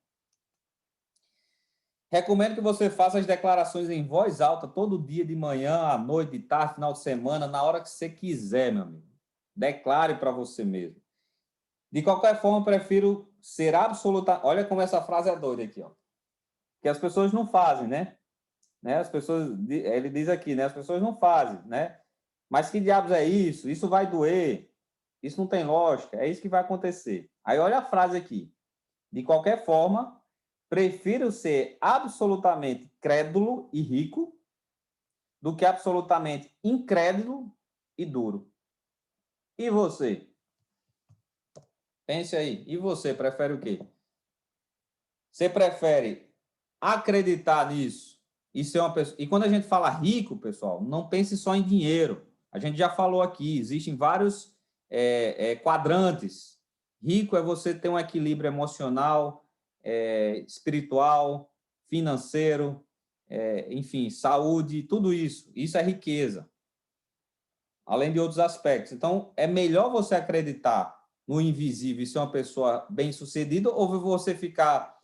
Recomendo que você faça as declarações em voz alta todo dia, de manhã, à noite, de tarde, final de semana, na hora que você quiser, meu amigo. Declare para você mesmo. De qualquer forma, eu prefiro ser absoluta. Olha como essa frase é doida aqui, ó. Que as pessoas não fazem, né? As pessoas, ele diz aqui, né? As pessoas não fazem, né? Mas que diabos é isso? Isso vai doer. Isso não tem lógica. É isso que vai acontecer. Aí olha a frase aqui. De qualquer forma, prefiro ser absolutamente crédulo e rico do que absolutamente incrédulo e duro. E você? Pense aí. E você prefere o quê? Você prefere acreditar nisso e ser uma pessoa. E quando a gente fala rico, pessoal, não pense só em dinheiro. A gente já falou aqui, existem vários quadrantes. Rico é você ter um equilíbrio emocional, espiritual, financeiro, enfim, saúde, tudo isso. Isso é riqueza, além de outros aspectos. Então, é melhor você acreditar no invisível e ser uma pessoa bem-sucedida ou você ficar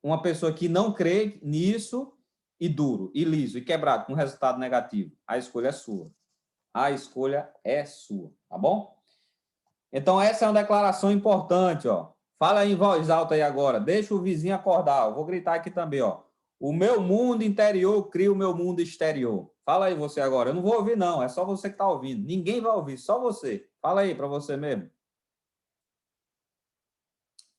uma pessoa que não crê nisso e duro, e liso, e quebrado, com resultado negativo. A escolha é sua. A escolha é sua, tá bom? Então, essa é uma declaração importante, ó. Fala aí em voz alta aí agora. Deixa o vizinho acordar. Eu vou gritar aqui também, ó. O meu mundo interior cria o meu mundo exterior. Fala aí você agora. Eu não vou ouvir, não. É só você que está ouvindo. Ninguém vai ouvir, só você. Fala aí para você mesmo.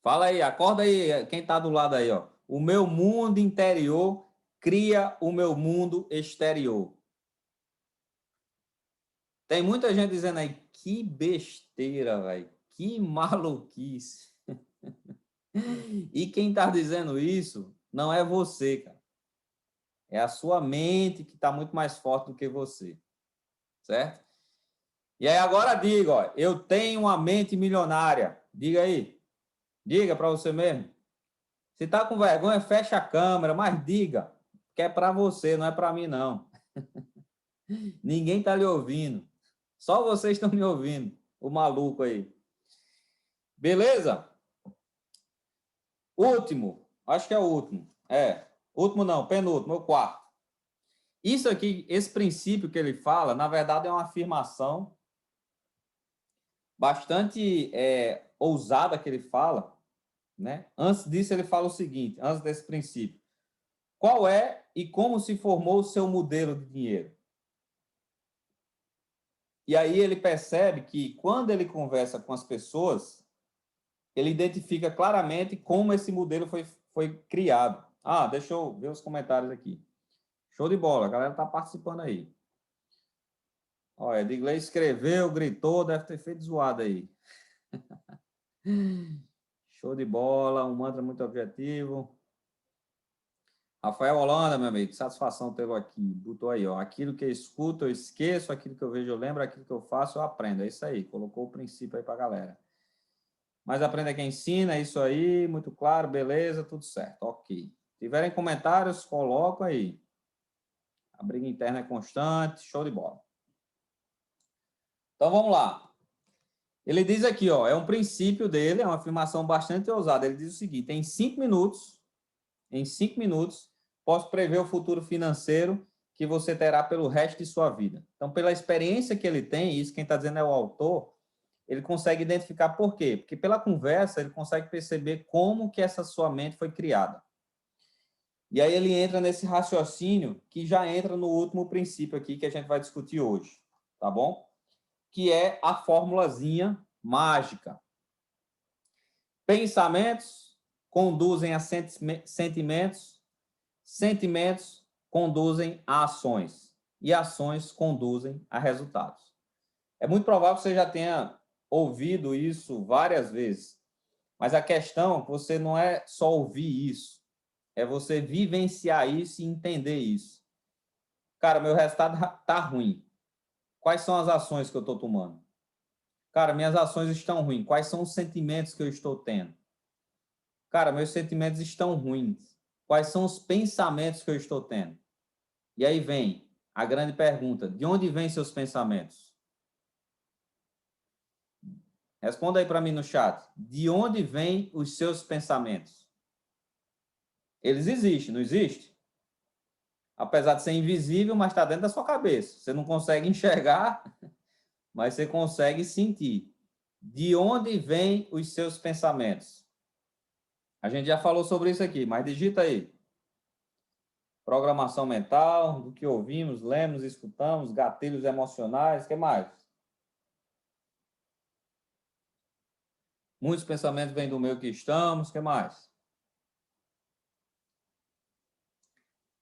Fala aí, acorda aí, quem está do lado aí, ó. O meu mundo interior cria o meu mundo exterior. Tem muita gente dizendo aí, que besteira, velho. Que maluquice. E quem está dizendo isso não é você, cara. É a sua mente que está muito mais forte do que você, certo? E aí agora diga, ó, eu tenho uma mente milionária. Diga aí, diga para você mesmo. Se está com vergonha, fecha a câmera, mas diga, que é para você, não é para mim não. Ninguém está lhe ouvindo. Só vocês estão me ouvindo, o maluco aí. Beleza? Último, acho que é o último. Último não, penúltimo, o quarto. Isso aqui, esse princípio que ele fala, na verdade é uma afirmação bastante ousada que ele fala, né? Antes disso ele fala o seguinte, antes desse princípio. Qual é e como se formou o seu modelo de dinheiro? E aí ele percebe que quando ele conversa com as pessoas, ele identifica claramente como esse modelo foi criado. Ah, deixa eu ver os comentários aqui. Show de bola, a galera está participando aí. Olha, Edgley escreveu, gritou, deve ter feito zoado aí. Show de bola, um mantra muito objetivo. Rafael Holanda, meu amigo, satisfação tê-lo aqui. Botou aí, ó. Aquilo que eu escuto, eu esqueço, aquilo que eu vejo, eu lembro, aquilo que eu faço, eu aprendo. É isso aí, colocou o princípio aí para a galera. Mas aprenda quem ensina, é isso aí, muito claro, beleza, tudo certo, ok. Se tiverem comentários, colocam aí. A briga interna é constante, show de bola. Então, vamos lá. Ele diz aqui, ó, é um princípio dele, é uma afirmação bastante ousada. Ele diz o seguinte, em 5 minutos, posso prever o futuro financeiro que você terá pelo resto de sua vida. Então, pela experiência que ele tem, isso quem está dizendo é o autor, ele consegue identificar por quê? Porque pela conversa ele consegue perceber como que essa sua mente foi criada. E aí ele entra nesse raciocínio que já entra no último princípio aqui que a gente vai discutir hoje, tá bom? Que é a formulazinha mágica. Pensamentos conduzem a sentimentos, sentimentos conduzem a ações e ações conduzem a resultados. É muito provável que você já tenha ouvido isso várias vezes, mas a questão é que você não é só ouvir isso, é você vivenciar isso e entender isso. Cara, meu resultado tá ruim. Quais são as ações que eu estou tomando? Cara, minhas ações estão ruins. Quais são os sentimentos que eu estou tendo? Cara, meus sentimentos estão ruins. Quais são os pensamentos que eu estou tendo? E aí vem a grande pergunta: de onde vêm seus pensamentos? Responda aí para mim no chat. De onde vêm os seus pensamentos? Eles existem, não existem? Apesar de ser invisível, mas está dentro da sua cabeça. Você não consegue enxergar, mas você consegue sentir. De onde vêm os seus pensamentos? A gente já falou sobre isso aqui, mas digita aí. Programação mental, do que ouvimos, lemos, escutamos, gatilhos emocionais, o que mais? Muitos pensamentos vêm do meio que estamos, o que mais?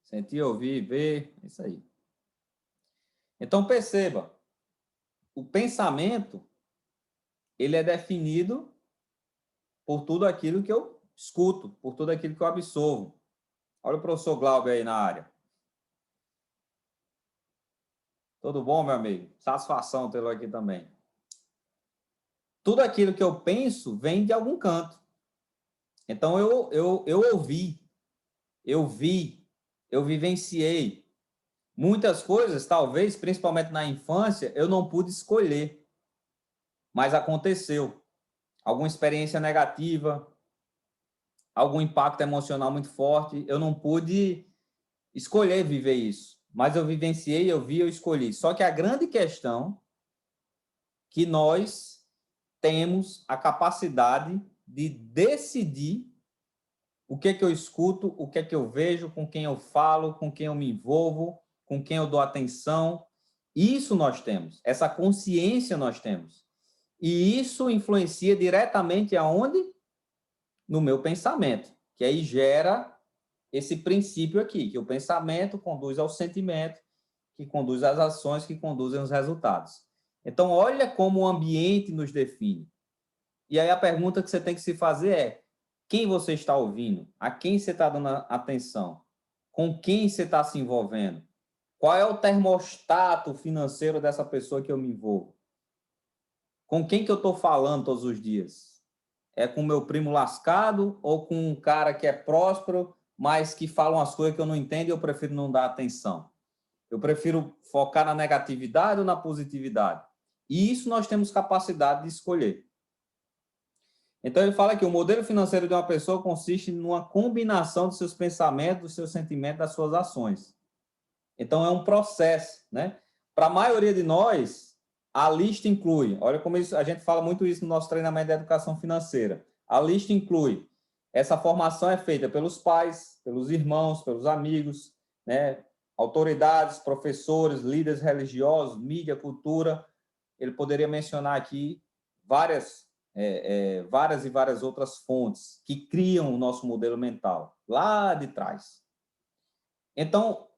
Sentir, ouvir, ver, isso aí. Então perceba, o pensamento, ele é definido por tudo aquilo que eu escuto, por tudo aquilo que eu absorvo. Olha o professor Glauber aí na área. Tudo bom, meu amigo? Satisfação tê-lo aqui também. Tudo aquilo que eu penso vem de algum canto. Então, eu ouvi, eu vi, eu vivenciei. Muitas coisas, talvez, principalmente na infância, eu não pude escolher, mas aconteceu. Alguma experiência negativa, algum impacto emocional muito forte, eu não pude escolher viver isso, mas eu vivenciei, eu vi, eu escolhi. Só que a grande questão é que nós temos a capacidade de decidir o que é que eu escuto, o que é que eu vejo, com quem eu falo, com quem eu me envolvo, com quem eu dou atenção. Isso nós temos, essa consciência nós temos. E isso influencia diretamente aonde? No meu pensamento, que aí gera esse princípio aqui, que o pensamento conduz ao sentimento, que conduz às ações, que conduzem aos resultados. Então, olha como o ambiente nos define. E aí a pergunta que você tem que se fazer é: quem você está ouvindo? A quem você está dando atenção? Com quem você está se envolvendo? Qual é o termostato financeiro dessa pessoa que eu me envolvo? Com quem que eu estou falando todos os dias? É com meu primo lascado ou com um cara que é próspero, mas que fala umas coisas que eu não entendo e eu prefiro não dar atenção? Eu prefiro focar na negatividade ou na positividade? E isso nós temos capacidade de escolher. Então, ele fala que o modelo financeiro de uma pessoa consiste numa combinação dos seus pensamentos, dos seus sentimentos, das suas ações. Então, é um processo, né? Para a maioria de nós, a lista inclui, olha como isso, a gente fala muito isso no nosso treinamento de educação financeira, a lista inclui, essa formação é feita pelos pais, pelos irmãos, pelos amigos, né? Autoridades, professores, líderes religiosos, mídia, cultura. Ele poderia mencionar aqui várias e várias outras fontes que criam o nosso modelo mental, lá de trás. Então,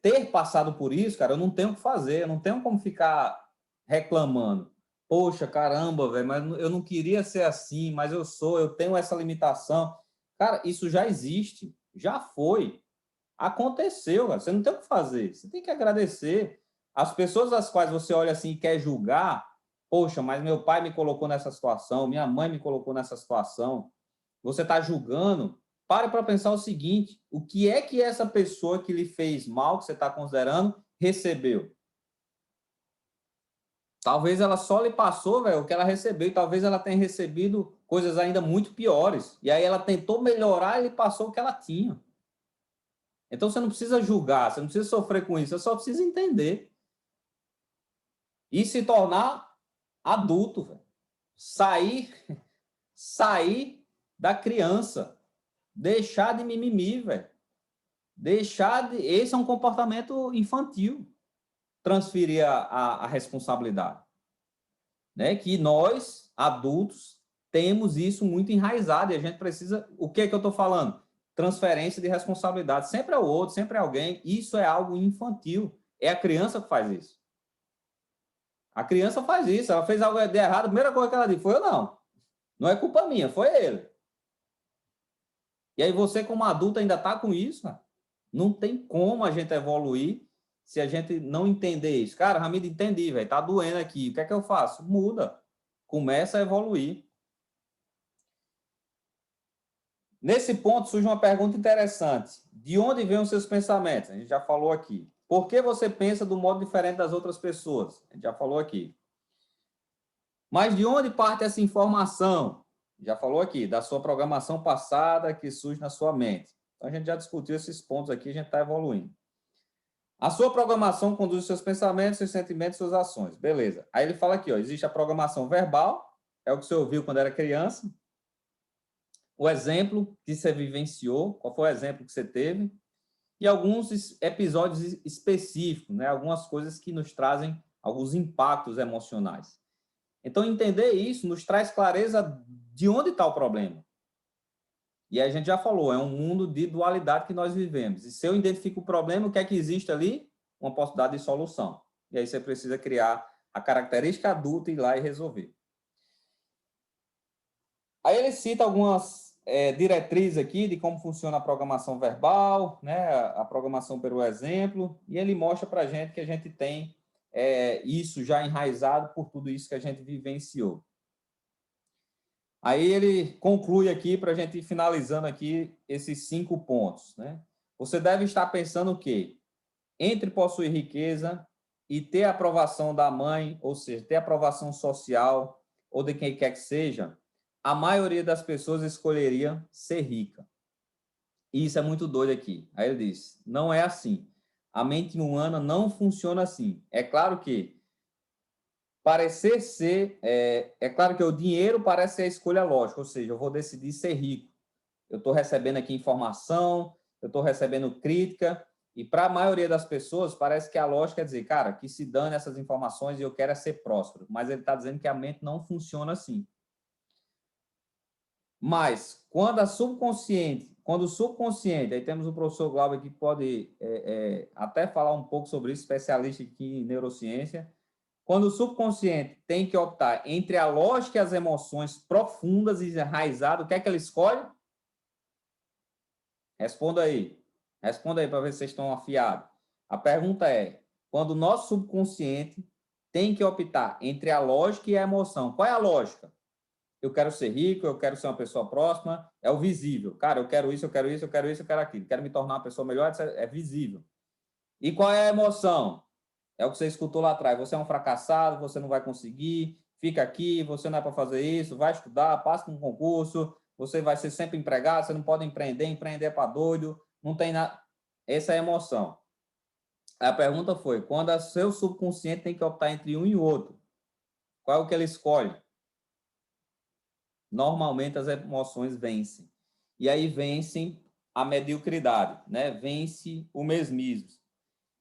ter passado por isso, cara, eu não tenho o que fazer, eu não tenho como ficar reclamando. Poxa, caramba, velho, mas eu não queria ser assim, mas eu tenho essa limitação. Cara, isso já existe, já foi, aconteceu, cara. Você não tem o que fazer, você tem que agradecer. As pessoas às quais você olha assim e quer julgar, poxa, mas meu pai me colocou nessa situação, minha mãe me colocou nessa situação. Você está julgando, pare para pensar o seguinte, o que é que essa pessoa que lhe fez mal, que você está considerando, recebeu? Talvez ela só lhe passou, velho, o que ela recebeu, e talvez ela tenha recebido coisas ainda muito piores. E aí ela tentou melhorar e lhe passou o que ela tinha. Então você não precisa julgar, você não precisa sofrer com isso, você só precisa entender. E se tornar adulto, velho. Sair da criança. Deixar de mimimi, velho. Esse é um comportamento infantil. Transferir a responsabilidade. Né? Que nós, adultos, temos isso muito enraizado e a gente precisa... O que é que eu estou falando? Transferência de responsabilidade. Sempre é o outro, sempre é alguém. Isso é algo infantil. É a criança que faz isso. A criança faz isso. Ela fez algo de errado. A primeira coisa que ela disse foi eu não. Não é culpa minha, foi ele. E aí você, como adulto, ainda está com isso, cara. Não tem como a gente evoluir se a gente não entender isso. Cara, Ramiro, entendi, velho. Tá doendo aqui. O que é que eu faço? Muda. Começa a evoluir. Nesse ponto surge uma pergunta interessante. De onde vêm os seus pensamentos? A gente já falou aqui. Por que você pensa do modo diferente das outras pessoas? A gente já falou aqui. Mas de onde parte essa informação? Já falou aqui, da sua programação passada que surge na sua mente. Então, a gente já discutiu esses pontos aqui, a gente está evoluindo. A sua programação conduz seus pensamentos, seus sentimentos, suas ações. Beleza. Aí ele fala aqui, ó, existe a programação verbal, é o que você ouviu quando era criança. O exemplo que você vivenciou, qual foi o exemplo que você teve? E alguns episódios específicos, né? Algumas coisas que nos trazem alguns impactos emocionais. Então, entender isso nos traz clareza de onde está o problema. E aí a gente já falou, é um mundo de dualidade que nós vivemos. E se eu identifico o problema, o que é que existe ali? Uma possibilidade de solução. E aí você precisa criar a característica adulta e ir lá e resolver. Aí ele cita algumas diretrizes aqui de como funciona a programação verbal, né? A programação pelo exemplo, e ele mostra para a gente que a gente tem isso já enraizado por tudo isso que a gente vivenciou. Aí ele conclui aqui para a gente ir finalizando aqui esses 5 pontos, né? Você deve estar pensando o quê? Entre possuir riqueza e ter a aprovação da mãe, ou seja, ter aprovação social ou de quem quer que seja, a maioria das pessoas escolheria ser rica. E isso é muito doido aqui. Aí ele diz, não é assim. A mente humana não funciona assim. É claro que parecer ser, é claro que o dinheiro parece ser a escolha lógica, ou seja, eu vou decidir ser rico. Eu estou recebendo aqui informação, eu estou recebendo crítica, e para a maioria das pessoas parece que a lógica é dizer, cara, que se dane essas informações e eu quero é ser próspero. Mas ele está dizendo que a mente não funciona assim. Mas quando o subconsciente, aí temos o professor Glauber que pode até falar um pouco sobre isso, especialista aqui em neurociência. Quando o subconsciente tem que optar entre a lógica e as emoções profundas e enraizadas, o que é que ele escolhe? Responda aí. Responda aí para ver se vocês estão afiados. A pergunta é, quando o nosso subconsciente tem que optar entre a lógica e a emoção, qual é a lógica? Eu quero ser rico, eu quero ser uma pessoa próxima, é o visível. Cara, eu quero isso, eu quero isso, eu quero isso, eu quero aquilo. Quero me tornar uma pessoa melhor, é visível. E qual é a emoção? É o que você escutou lá atrás. Você é um fracassado, você não vai conseguir, fica aqui, você não é para fazer isso, vai estudar, passa um concurso, você vai ser sempre empregado, você não pode empreender é para doido, não tem nada. Essa é a emoção. A pergunta foi, quando o seu subconsciente tem que optar entre um e outro, qual é o que ele escolhe? Normalmente as emoções vencem. E aí vencem a mediocridade, né? Vence o mesmismo.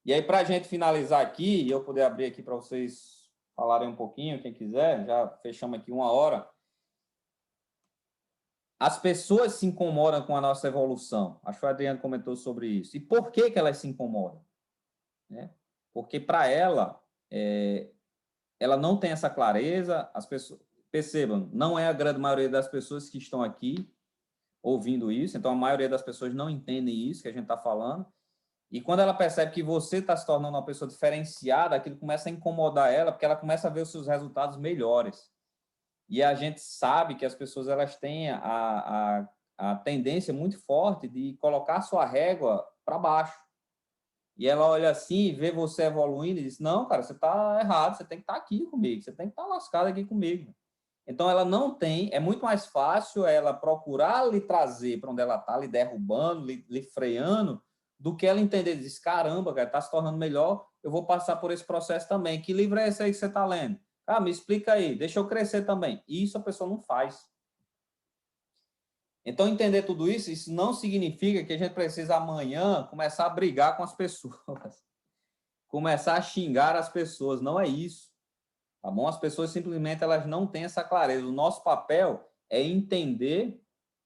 E aí, para a gente finalizar aqui, e eu poder abrir aqui para vocês falarem um pouquinho, quem quiser, já fechamos aqui 1 hora. As pessoas se incomodam com a nossa evolução. Acho que o Adriano comentou sobre isso. E por que que elas se incomodam? Né? Porque para ela não tem essa clareza. As pessoas, percebam, não é a grande maioria das pessoas que estão aqui ouvindo isso, então a maioria das pessoas não entendem isso que a gente está falando. E quando ela percebe que você está se tornando uma pessoa diferenciada, aquilo começa a incomodar ela, porque ela começa a ver os seus resultados melhores. E a gente sabe que as pessoas elas têm a tendência muito forte de colocar sua régua para baixo. E ela olha assim, vê você evoluindo e diz, não, cara, você está errado, você tem que estar aqui comigo, você tem que estar lascado aqui comigo. Então, ela não tem, é muito mais fácil ela procurar lhe trazer para onde ela está, lhe derrubando, lhe freando, do que ela entender, diz, caramba, cara, está se tornando melhor, eu vou passar por esse processo também. Que livro é esse aí que você está lendo? Ah, me explica aí, deixa eu crescer também. Isso a pessoa não faz. Então, entender tudo isso, isso não significa que a gente precisa amanhã começar a brigar com as pessoas, começar a xingar as pessoas, não é isso. Tá bom? As pessoas simplesmente elas não têm essa clareza. O nosso papel é entender,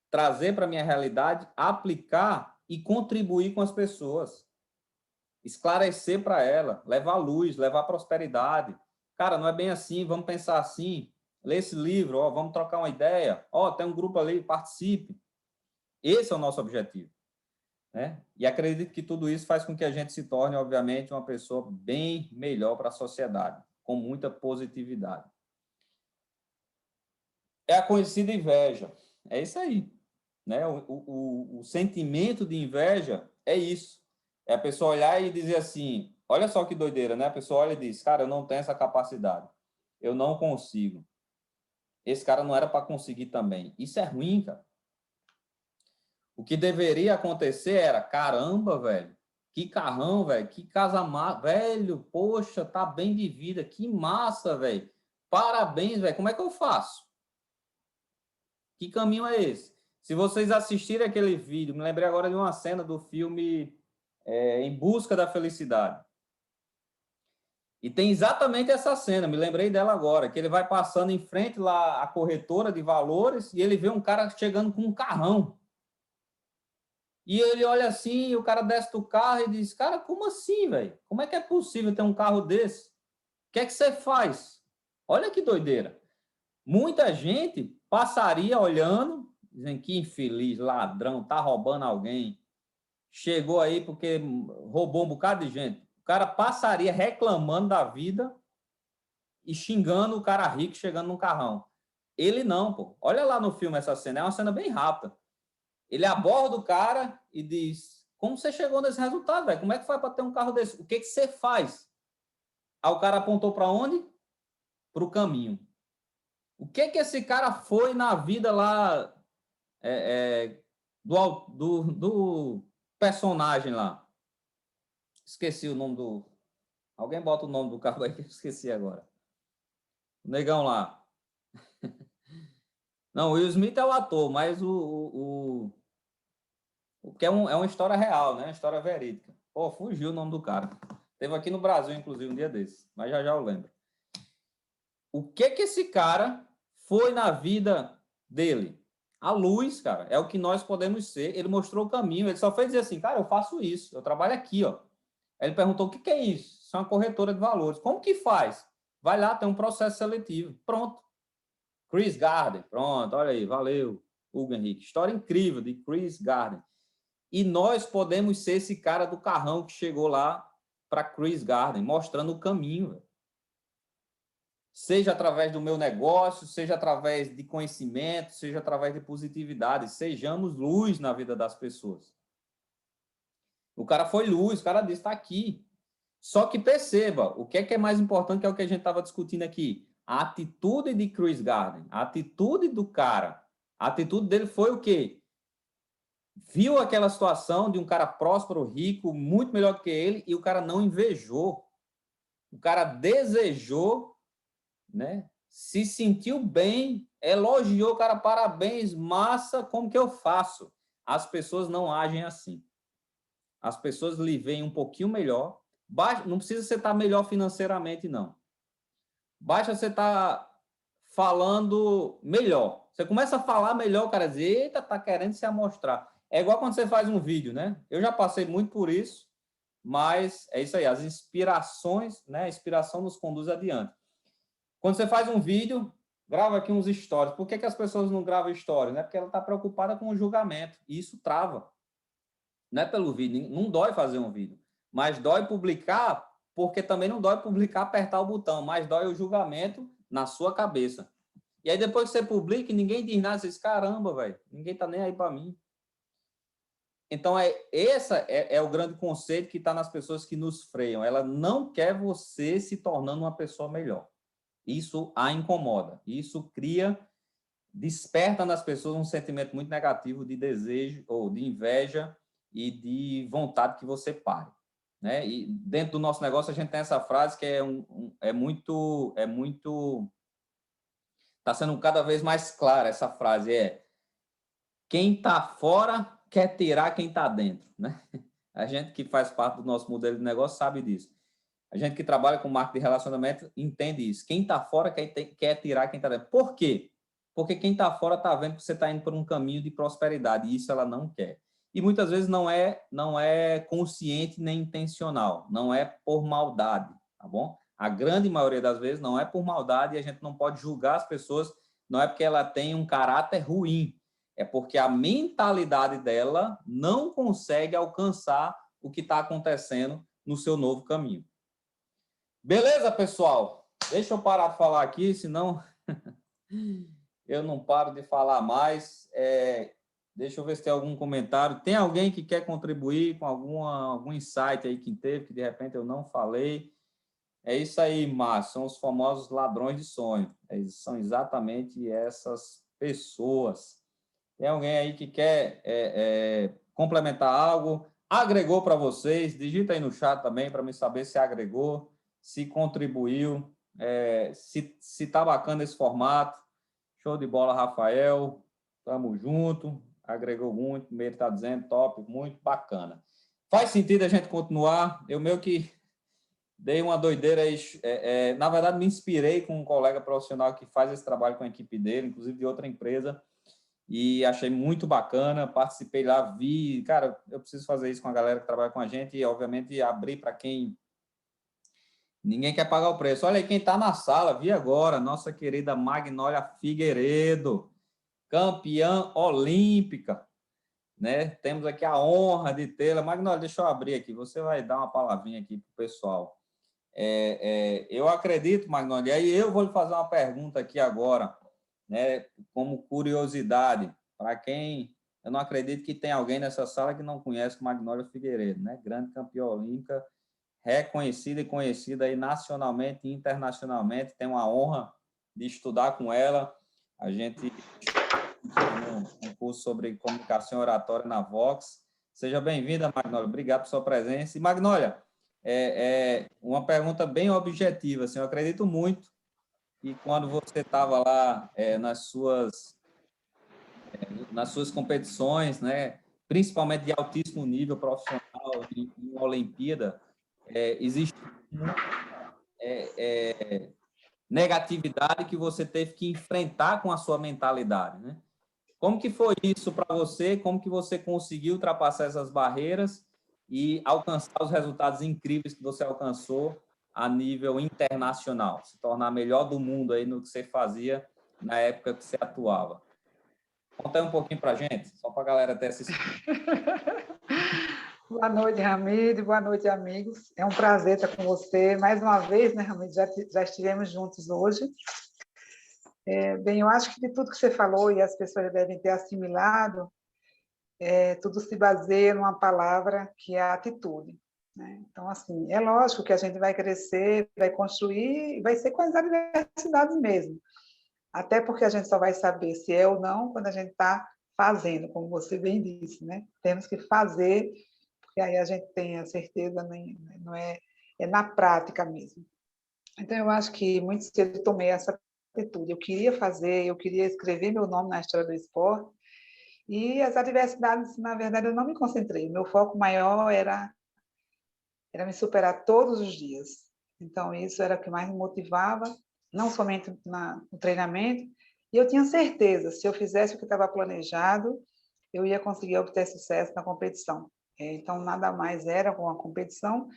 trazer para a minha realidade, aplicar e contribuir com as pessoas. Esclarecer para ela, levar luz, levar prosperidade. Cara, não é bem assim, vamos pensar assim. Lê esse livro, ó, vamos trocar uma ideia. Ó, tem um grupo ali, participe. Esse é o nosso objetivo, né? E acredito que tudo isso faz com que a gente se torne, obviamente, uma pessoa bem melhor para a sociedade, com muita positividade. É a conhecida inveja. É isso aí, né? O sentimento de inveja é isso. É a pessoa olhar e dizer assim, olha só que doideira, né? A pessoa olha e diz, cara, eu não tenho essa capacidade. Eu não consigo. Esse cara não era para conseguir também. Isso é ruim, cara. O que deveria acontecer era, caramba, velho, que carrão, velho, que casa massa, velho, poxa, tá bem de vida, que massa, velho. Parabéns, velho. Como é que eu faço? Que caminho é esse? Se vocês assistirem aquele vídeo, me lembrei agora de uma cena do filme Em Busca da Felicidade. E tem exatamente essa cena, me lembrei dela agora, que ele vai passando em frente lá à corretora de valores e ele vê um cara chegando com um carrão. E ele olha assim, e o cara desce do carro e diz, cara, como assim, velho? Como é que é possível ter um carro desse? O que é que você faz? Olha que doideira. Muita gente passaria olhando, dizendo que infeliz, ladrão, tá roubando alguém. Chegou aí porque roubou um bocado de gente. O cara passaria reclamando da vida e xingando o cara rico chegando num carrão. Ele não, pô. Olha lá no filme essa cena, é uma cena bem rápida. Ele aborda o cara e diz: como você chegou nesse resultado, velho? Como é que foi para ter um carro desse? O que que você faz? Aí o cara apontou para onde? Para o caminho. O que que esse cara foi na vida lá do personagem lá? Esqueci o nome do. Alguém bota o nome do carro aí que eu esqueci agora. O negão lá. Não, o Will Smith é o ator, mas o que é uma história real, né? Uma história verídica. Pô, fugiu o nome do cara. Teve aqui no Brasil, inclusive, um dia desse. Mas já já eu lembro. O que que esse cara foi na vida dele? A luz, cara, é o que nós podemos ser. Ele mostrou o caminho. Ele só fez dizer assim, cara, eu faço isso. Eu trabalho aqui, ó. Aí ele perguntou, o que que é isso? Isso é uma corretora de valores. Como que faz? Vai lá, tem um processo seletivo. Pronto. Chris Garden. Pronto, olha aí. Valeu, Hugo Henrique. História incrível de Chris Garden. E nós podemos ser esse cara do carrão que chegou lá para Chris Garden, mostrando o caminho, véio. Seja através do meu negócio, seja através de conhecimento, seja através de positividade. Sejamos luz na vida das pessoas. O cara foi luz, o cara disse, está aqui. Só que perceba, o que é mais importante, que é o que a gente estava discutindo aqui. A atitude de Chris Garden, a atitude do cara, a atitude dele foi o quê? Viu aquela situação de um cara próspero, rico, muito melhor que ele, e o cara não invejou. O cara desejou, né? Se sentiu bem, elogiou o cara, parabéns, massa, como que eu faço? As pessoas não agem assim. As pessoas lhe veem um pouquinho melhor. Não precisa você estar melhor financeiramente, não. Basta você estar falando melhor. Você começa a falar melhor, o cara diz, eita, tá querendo se amostrar. É igual quando você faz um vídeo, né? Eu já passei muito por isso, mas é isso aí, as inspirações, né? A inspiração nos conduz adiante. Quando você faz um vídeo, grava aqui uns stories. Por que que as pessoas não gravam stories? Né? Porque ela está preocupada com o julgamento, e isso trava. Não é pelo vídeo, não dói fazer um vídeo, mas dói publicar, porque também não dói publicar, apertar o botão, mas dói o julgamento na sua cabeça. E aí depois que você publica, ninguém diz nada, você diz, caramba, velho, ninguém tá nem aí para mim. Então, esse é o grande conceito que está nas pessoas que nos freiam. Ela não quer você se tornando uma pessoa melhor. Isso a incomoda. Isso desperta nas pessoas um sentimento muito negativo de desejo ou de inveja e de vontade que você pare. Né? E dentro do nosso negócio a gente tem essa frase que está sendo cada vez mais clara essa frase, quem está fora quer tirar quem está dentro, né? A gente que faz parte do nosso modelo de negócio sabe disso. A gente que trabalha com marketing de relacionamento entende isso. Quem está fora quer tirar quem está dentro. Por quê? Porque quem está fora está vendo que você está indo por um caminho de prosperidade e isso ela não quer. E muitas vezes não é consciente nem intencional, não é por maldade, tá bom? A grande maioria das vezes não é por maldade e a gente não pode julgar as pessoas, não é porque ela tem um caráter ruim, é porque a mentalidade dela não consegue alcançar o que está acontecendo no seu novo caminho. Beleza, pessoal? Deixa eu parar de falar aqui, senão eu não paro de falar mais. Deixa eu ver se tem algum comentário. Tem alguém que quer contribuir com algum insight aí que teve, que de repente eu não falei? É isso aí, Márcio. São os famosos ladrões de sonho. São exatamente essas pessoas. Tem alguém aí que quer complementar algo? Agregou para vocês? Digita aí no chat também para me saber se agregou, se contribuiu, se está bacana esse formato. Show de bola, Rafael. Tamo junto. Agregou muito. O meio está dizendo top, muito bacana. Faz sentido a gente continuar? Eu meio que dei uma doideira aí. Na verdade, me inspirei com um colega profissional que faz esse trabalho com a equipe dele, inclusive de outra empresa. E achei muito bacana, participei lá, vi, cara, eu preciso fazer isso com a galera que trabalha com a gente e, obviamente, abrir para quem ninguém quer pagar o preço. Olha aí quem está na sala, vi agora, nossa querida Magnólia Figueiredo, campeã olímpica, né? Temos aqui a honra de tê-la. Magnólia, deixa eu abrir aqui, você vai dar uma palavrinha aqui para o pessoal. Eu acredito, Magnólia, e aí eu vou lhe fazer uma pergunta aqui agora, né, como curiosidade, para quem... Eu não acredito que tem alguém nessa sala que não conhece Magnólia Figueiredo, né? Grande campeã olímpica, reconhecida e conhecida aí nacionalmente e internacionalmente. Tem uma honra de estudar com ela. A gente um curso sobre comunicação e oratória na Vox. Seja bem-vinda, Magnólia. Obrigado por sua presença. E, Magnólia, uma pergunta bem objetiva. Assim, eu acredito muito que quando você estava lá nas suas competições, né, principalmente de altíssimo nível profissional, em Olimpíada, existe negatividade que você teve que enfrentar com a sua mentalidade, né? Como que foi isso para você? Como que você conseguiu ultrapassar essas barreiras e alcançar os resultados incríveis que você alcançou a nível internacional? Se tornar melhor do mundo aí no que você fazia na época que você atuava. Conta aí um pouquinho para a gente, só para a galera ter essa Boa noite, Ramiro. Boa noite, amigos. É um prazer estar com você mais uma vez, né, Ramiro? Já estivemos juntos hoje. Bem, eu acho que de tudo que você falou e as pessoas devem ter assimilado, tudo se baseia numa palavra que é a atitude, né? Então, assim, é lógico que a gente vai crescer, vai construir, vai ser com as adversidades mesmo. Até porque a gente só vai saber se é ou não quando a gente está fazendo, como você bem disse, né? Temos que fazer, porque aí a gente tem a certeza, não é na prática mesmo. Então, eu acho que muito cedo eu tomei essa atitude. Eu queria fazer, eu queria escrever meu nome na história do esporte, e as adversidades, na verdade, eu não me concentrei. O meu foco maior era me superar todos os dias. Então, isso era o que mais me motivava, não somente no treinamento, e eu tinha certeza, se eu fizesse o que estava planejado, eu ia conseguir obter sucesso na competição. Então, nada mais era com a competição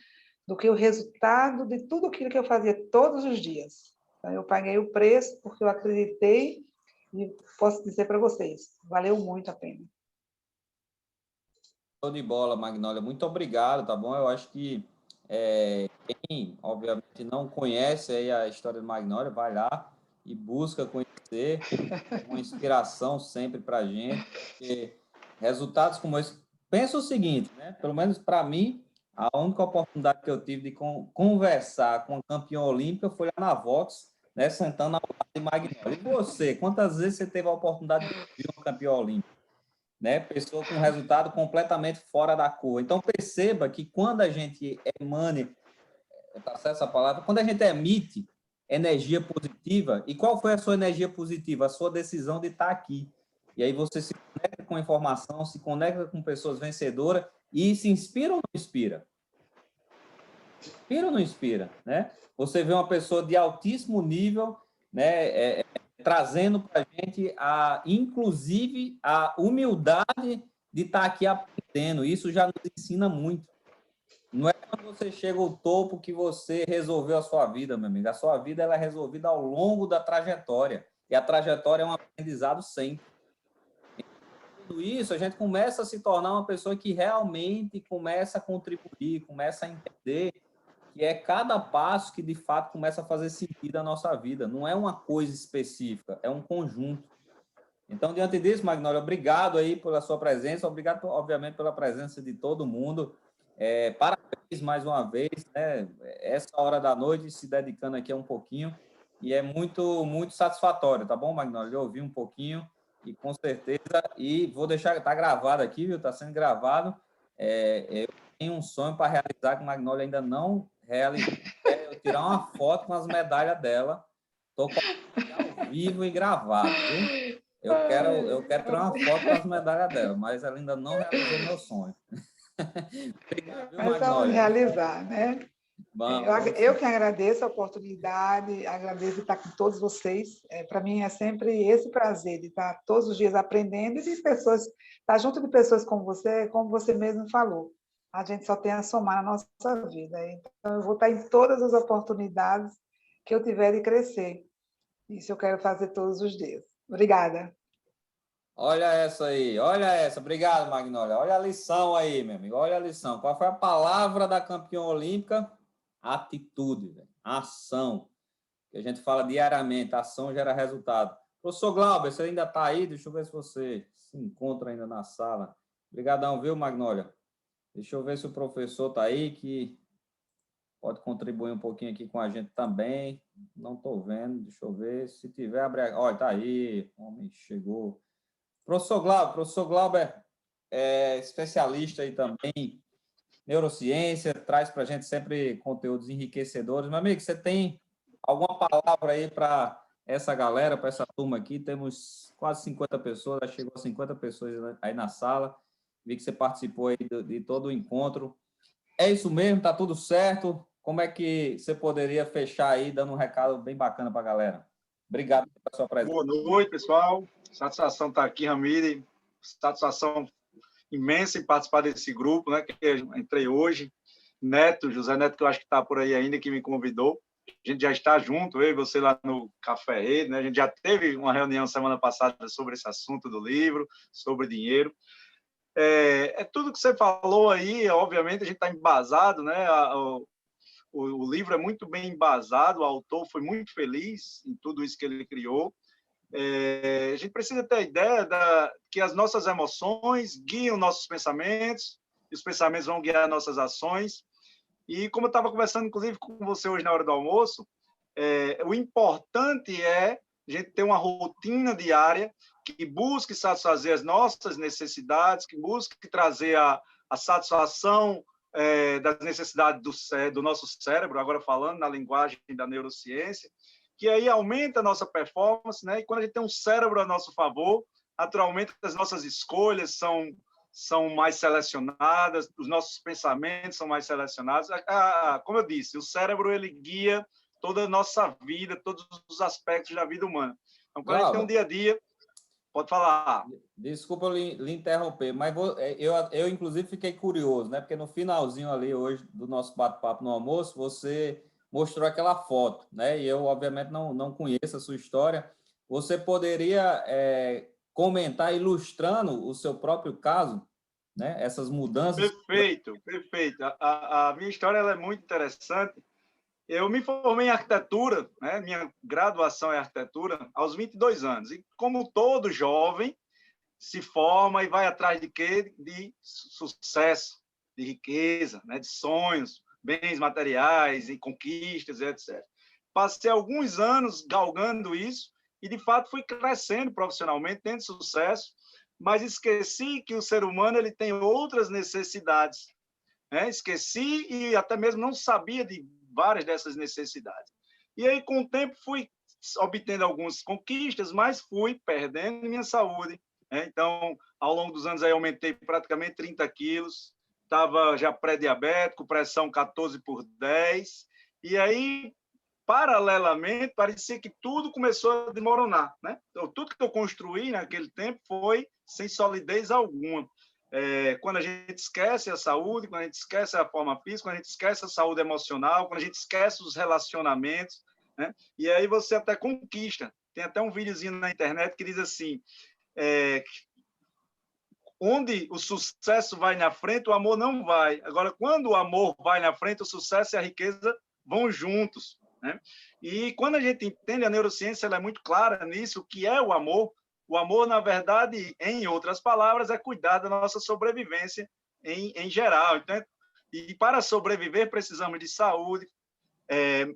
do que o resultado de tudo aquilo que eu fazia todos os dias. Então, eu paguei o preço porque eu acreditei e posso dizer para vocês, valeu muito a pena. Show de bola, Magnólia. Muito obrigado, tá bom? Eu acho que quem, obviamente, não conhece aí a história do Magnólia, vai lá, e busca conhecer, uma inspiração sempre para a gente, porque resultados como esse... Pensa o seguinte, né? Pelo menos para mim, a única oportunidade que eu tive de conversar com a campeã olímpica foi lá na Vox, né? Sentando ao lado de Magnólia. E você, quantas vezes você teve a oportunidade de ver uma campeã olímpica? Né? Pessoa com resultado completamente fora da cor. Então, perceba que quando a gente emane, tá certo essa palavra? Quando a gente emite energia positiva, e qual foi a sua energia positiva? A sua decisão de estar aqui. E aí você se conecta com informação, se conecta com pessoas vencedoras e se inspira ou não inspira? Inspira ou não inspira? Né? Você vê uma pessoa de altíssimo nível, né, trazendo para a gente, inclusive, a humildade de estar aqui aprendendo. Isso já nos ensina muito. Não é quando você chega ao topo que você resolveu a sua vida, meu amigo. A sua vida ela é resolvida ao longo da trajetória. E a trajetória é um aprendizado sempre. E tudo isso, a gente começa a se tornar uma pessoa que realmente começa a contribuir, começa a entender que é cada passo que, de fato, começa a fazer sentido na nossa vida. Não é uma coisa específica, é um conjunto. Então, diante disso, Magnólia, obrigado aí pela sua presença, obrigado, obviamente, pela presença de todo mundo. Parabéns mais uma vez, né? Essa hora da noite, se dedicando aqui um pouquinho, e é muito, muito satisfatório, tá bom, Magnólia? Eu ouvi um pouquinho, e com certeza, e vou deixar, tá gravado aqui, viu? Tá sendo gravado. Eu tenho um sonho para realizar que o Magnólia ainda não realizou, eu tirar uma foto com as medalhas dela, estou ao vivo e gravado, viu? Eu quero tirar uma foto com as medalhas dela, mas ela ainda não realizou meu sonho. Obrigado, viu, Mas vamos Magnólia? realizar, né? Eu Vamos. que agradeço a oportunidade, agradeço de estar com todos vocês. Para mim é sempre esse prazer de estar todos os dias aprendendo e de pessoas, estar junto de pessoas como você mesmo falou. A gente só tem a somar na nossa vida. Então, eu vou estar em todas as oportunidades que eu tiver de crescer. Isso eu quero fazer todos os dias. Obrigada. Olha essa aí, olha essa. Obrigado, Magnólia. Olha a lição aí, meu amigo. Olha a lição. Qual foi a palavra da campeã olímpica? Atitude, velho. Ação. Que a gente fala diariamente. Ação gera resultado. Professor Glauber, você ainda está aí? Deixa eu ver se você se encontra ainda na sala. Obrigadão, viu, Magnólia? Deixa eu ver se o professor está aí, que pode contribuir um pouquinho aqui com a gente também. Não estou vendo, deixa eu ver. Se tiver, abre. Olha, está aí. O homem chegou. Professor Glauber é especialista aí também em neurociência, traz para a gente sempre conteúdos enriquecedores. Meu amigo, você tem alguma palavra aí para essa galera, para essa turma aqui? Temos quase 50 pessoas, já chegou a 50 pessoas aí na sala. Vi que você participou aí de todo o encontro. É isso mesmo? Tá tudo certo? Como é que você poderia fechar aí, dando um recado bem bacana para a galera? Obrigado pela sua presença. Boa noite, pessoal. Satisfação estar aqui, Ramírez. Satisfação imensa em participar desse grupo, né? Que eu entrei hoje. Neto, José Neto, que eu acho que está por aí ainda, que me convidou. A gente já está junto, eu e você lá no Café Rede, né? A gente já teve uma reunião semana passada sobre esse assunto do livro, sobre dinheiro. É tudo que você falou aí, obviamente, a gente está embasado, né? O livro é muito bem embasado, o autor foi muito feliz em tudo isso que ele criou. A gente precisa ter a ideia que as nossas emoções guiam nossos pensamentos, e os pensamentos vão guiar nossas ações. E como eu estava conversando, inclusive, com você hoje na hora do almoço, o importante é a gente ter uma rotina diária que busque satisfazer as nossas necessidades, que busque trazer a satisfação das necessidades do nosso cérebro, agora falando na linguagem da neurociência, que aí aumenta a nossa performance, né? E quando a gente tem um cérebro a nosso favor, naturalmente as nossas escolhas são mais selecionadas, os nossos pensamentos são mais selecionados. Como eu disse, o cérebro ele guia toda a nossa vida, todos os aspectos da vida humana. Então, quando a gente tem um dia a dia, pode falar. Desculpa lhe interromper, mas eu inclusive fiquei curioso, né? Porque no finalzinho ali hoje do nosso bate-papo no almoço, você mostrou aquela foto, né? E eu, obviamente, não conheço a sua história. Você poderia comentar, ilustrando o seu próprio caso, né? Essas mudanças. Perfeito, perfeito. A minha história ela é muito interessante, Eu me formei em arquitetura, né? Minha graduação é arquitetura, aos 22 anos. E como todo jovem, se forma e vai atrás de quê? De sucesso, de riqueza, né? De sonhos, bens materiais e conquistas, etc. Passei alguns anos galgando isso e, de fato, fui crescendo profissionalmente, tendo sucesso, mas esqueci que o ser humano ele tem outras necessidades, né? Esqueci e até mesmo não sabia de várias dessas necessidades. E aí, com o tempo, fui obtendo algumas conquistas, mas fui perdendo minha saúde, né? Então, ao longo dos anos, aí aumentei praticamente 30 quilos, estava já pré-diabético, pressão 14/10, e aí, paralelamente, parecia que tudo começou a desmoronar, né? Então, tudo que eu construí naquele tempo foi sem solidez alguma. Quando a gente esquece a saúde, quando a gente esquece a forma física, quando a gente esquece a saúde emocional, quando a gente esquece os relacionamentos, né? E aí você até conquista. Tem até um videozinho na internet que diz assim, onde o sucesso vai na frente, o amor não vai. Agora, quando o amor vai na frente, o sucesso e a riqueza vão juntos, né? E quando a gente entende a neurociência, ela é muito clara nisso, o que é o amor. O amor, na verdade, em outras palavras, é cuidar da nossa sobrevivência em geral. Então, e para sobreviver, precisamos de saúde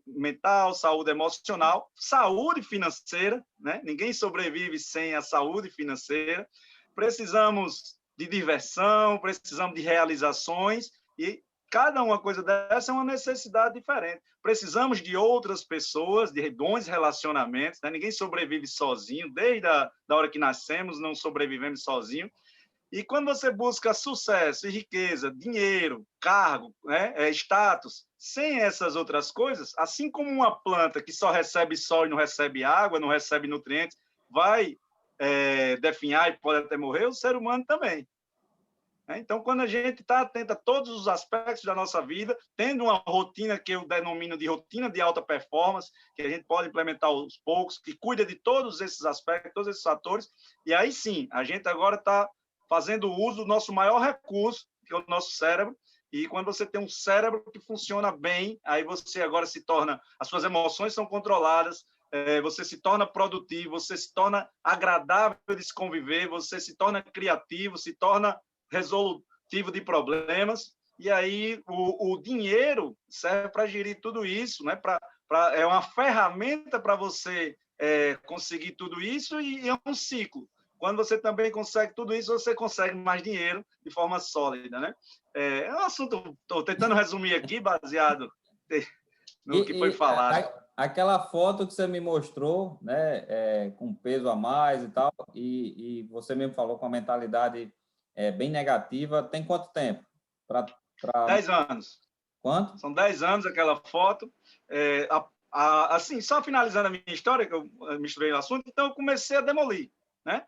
mental, saúde emocional, saúde financeira, né? Ninguém sobrevive sem a saúde financeira. Precisamos de diversão, precisamos de realizações e cada uma coisa dessa é uma necessidade diferente. Precisamos de outras pessoas, de bons relacionamentos, né? Ninguém sobrevive sozinho, desde a da hora que nascemos, não sobrevivemos sozinho. E quando você busca sucesso e riqueza, dinheiro, cargo, né, status, sem essas outras coisas, assim como uma planta que só recebe sol e não recebe água, não recebe nutrientes, vai definhar e pode até morrer, o ser humano também. Então, quando a gente está atento a todos os aspectos da nossa vida, tendo uma rotina que eu denomino de rotina de alta performance, que a gente pode implementar aos poucos, que cuida de todos esses aspectos, todos esses fatores, e aí sim, a gente agora está fazendo uso do nosso maior recurso, que é o nosso cérebro, e quando você tem um cérebro que funciona bem, aí você agora se torna, as suas emoções são controladas, você se torna produtivo, você se torna agradável de se conviver, você se torna criativo, se torna resolutivo de problemas, e aí o dinheiro serve para gerir tudo isso, né? É uma ferramenta para você conseguir tudo isso e é um ciclo. Quando você também consegue tudo isso, você consegue mais dinheiro de forma sólida, né? É um assunto, estou tentando resumir aqui, baseado no que foi falado. Aquela foto que você me mostrou, né, com peso a mais e tal, e você mesmo falou com a mentalidade bem negativa, tem quanto tempo? 10 anos. Quanto? São 10 anos aquela foto. Assim, só finalizando a minha história, que eu misturei o assunto, então eu comecei a demolir, né?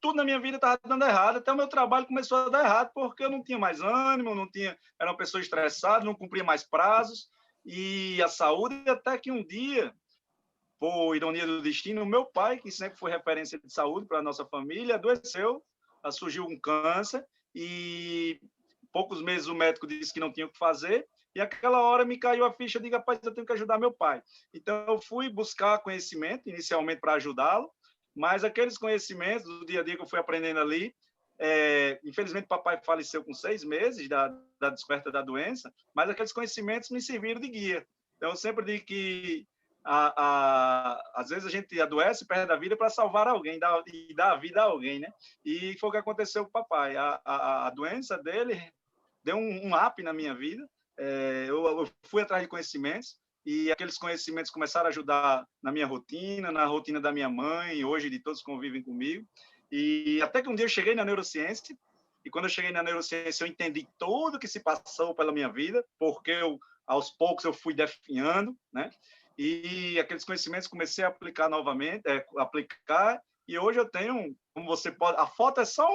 Tudo na minha vida estava dando errado, até o meu trabalho começou a dar errado, porque eu não tinha mais ânimo, era uma pessoa estressada, não cumpria mais prazos, e a saúde, até que um dia, por ironia do destino, o meu pai, que sempre foi referência de saúde para a nossa família, adoeceu, surgiu um câncer, e poucos meses o médico disse que não tinha o que fazer, e aquela hora me caiu a ficha, eu digo, rapaz, eu tenho que ajudar meu pai. Então, eu fui buscar conhecimento, inicialmente para ajudá-lo, mas aqueles conhecimentos do dia a dia que eu fui aprendendo ali, infelizmente, papai faleceu com 6 meses da descoberta da doença, mas aqueles conhecimentos me serviram de guia. Então, eu sempre digo que às vezes a gente adoece, perde a vida para salvar alguém e dar a vida a alguém, né? E foi o que aconteceu com o papai. A doença dele deu um up na minha vida. Eu fui atrás de conhecimentos e aqueles conhecimentos começaram a ajudar na minha rotina, na rotina da minha mãe, hoje de todos que convivem comigo. E até que um dia eu cheguei na neurociência, e quando eu cheguei na neurociência eu entendi tudo que se passou pela minha vida, porque aos poucos eu fui definhando, né? E aqueles conhecimentos comecei a aplicar novamente, e hoje eu tenho, como você pode, a foto é só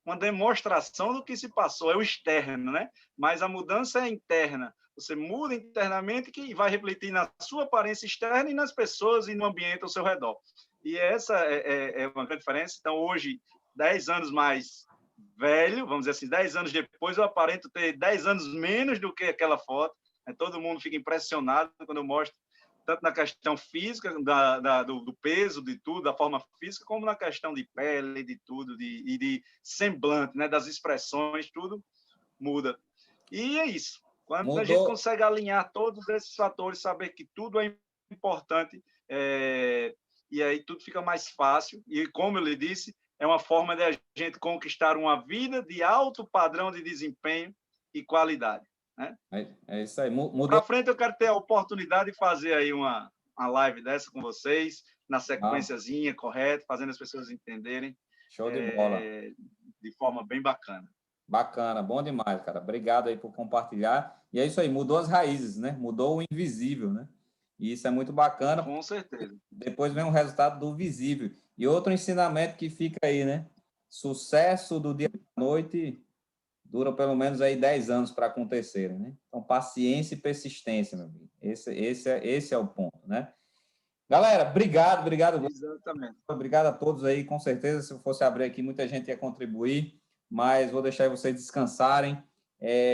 uma demonstração do que se passou, é o externo, né? Mas a mudança é interna. Você muda internamente que vai refletir na sua aparência externa e nas pessoas e no ambiente ao seu redor. E essa é uma grande diferença. Então, hoje, 10 anos mais velho, vamos dizer assim, 10 anos depois, eu aparento ter 10 anos menos do que aquela foto, Todo mundo fica impressionado quando eu mostro, tanto na questão física, do peso, de tudo, da forma física, como na questão de pele, de tudo, e de semblante, né? Das expressões, tudo muda. E é isso. Quando a gente consegue alinhar todos esses fatores, saber que tudo é importante, e aí tudo fica mais fácil. E, como eu lhe disse, é uma forma de a gente conquistar uma vida de alto padrão de desempenho e qualidade. Né? É isso aí. Para frente, eu quero ter a oportunidade de fazer aí uma live dessa com vocês, na sequenciazinha correta, fazendo as pessoas entenderem. Show de bola. De forma bem bacana. Bacana, bom demais, cara. Obrigado aí por compartilhar. E é isso aí, mudou as raízes, né? Mudou o invisível, né? E isso é muito bacana. Com certeza. Depois vem o resultado do visível. E outro ensinamento que fica aí, né? Sucesso do dia à noite dura pelo menos aí 10 anos para acontecer, né? Então, paciência e persistência, meu amigo. Esse é o ponto, né? Galera, obrigado. Exatamente. Obrigado a todos aí, com certeza. Se eu fosse abrir aqui, muita gente ia contribuir, mas vou deixar vocês descansarem.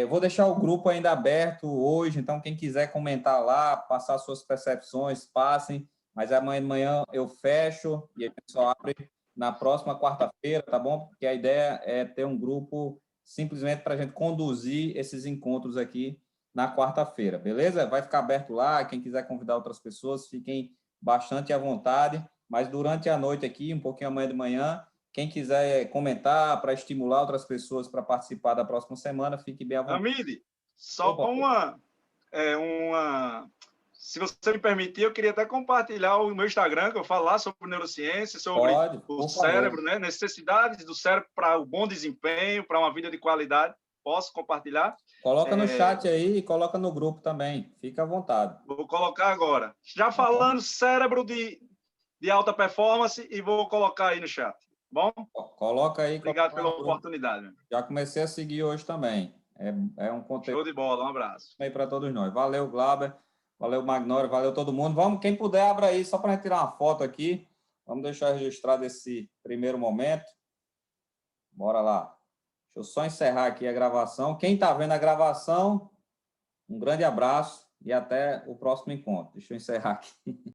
Vou deixar o grupo ainda aberto hoje, então quem quiser comentar lá, passar suas percepções, passem, mas amanhã de manhã eu fecho e a gente só abre na próxima quarta-feira, tá bom? Porque a ideia é ter um grupo simplesmente para a gente conduzir esses encontros aqui na quarta-feira, beleza? Vai ficar aberto lá, quem quiser convidar outras pessoas, fiquem bastante à vontade, mas durante a noite aqui, um pouquinho amanhã de manhã, quem quiser comentar para estimular outras pessoas para participar da próxima semana, fique bem à vontade. Amide, só uma... Se você me permitir, eu queria até compartilhar o meu Instagram, que eu falo lá sobre neurociência, sobre o cérebro, né? Necessidades do cérebro para o bom desempenho, para uma vida de qualidade. Posso compartilhar? Coloca no chat aí e coloca no grupo também. Fica à vontade. Vou colocar agora. Já falando cérebro de alta performance, e vou colocar aí no chat. Bom? Coloca aí. Obrigado pela oportunidade. Já comecei a seguir hoje também. É um conteúdo. Show de bola, um abraço. Aí para todos nós. Valeu, Glauber. Valeu, Magnório. Valeu todo mundo. Vamos, quem puder, abra aí, só para a gente tirar uma foto aqui. Vamos deixar registrado esse primeiro momento. Bora lá. Deixa eu só encerrar aqui a gravação. Quem está vendo a gravação, um grande abraço e até o próximo encontro. Deixa eu encerrar aqui.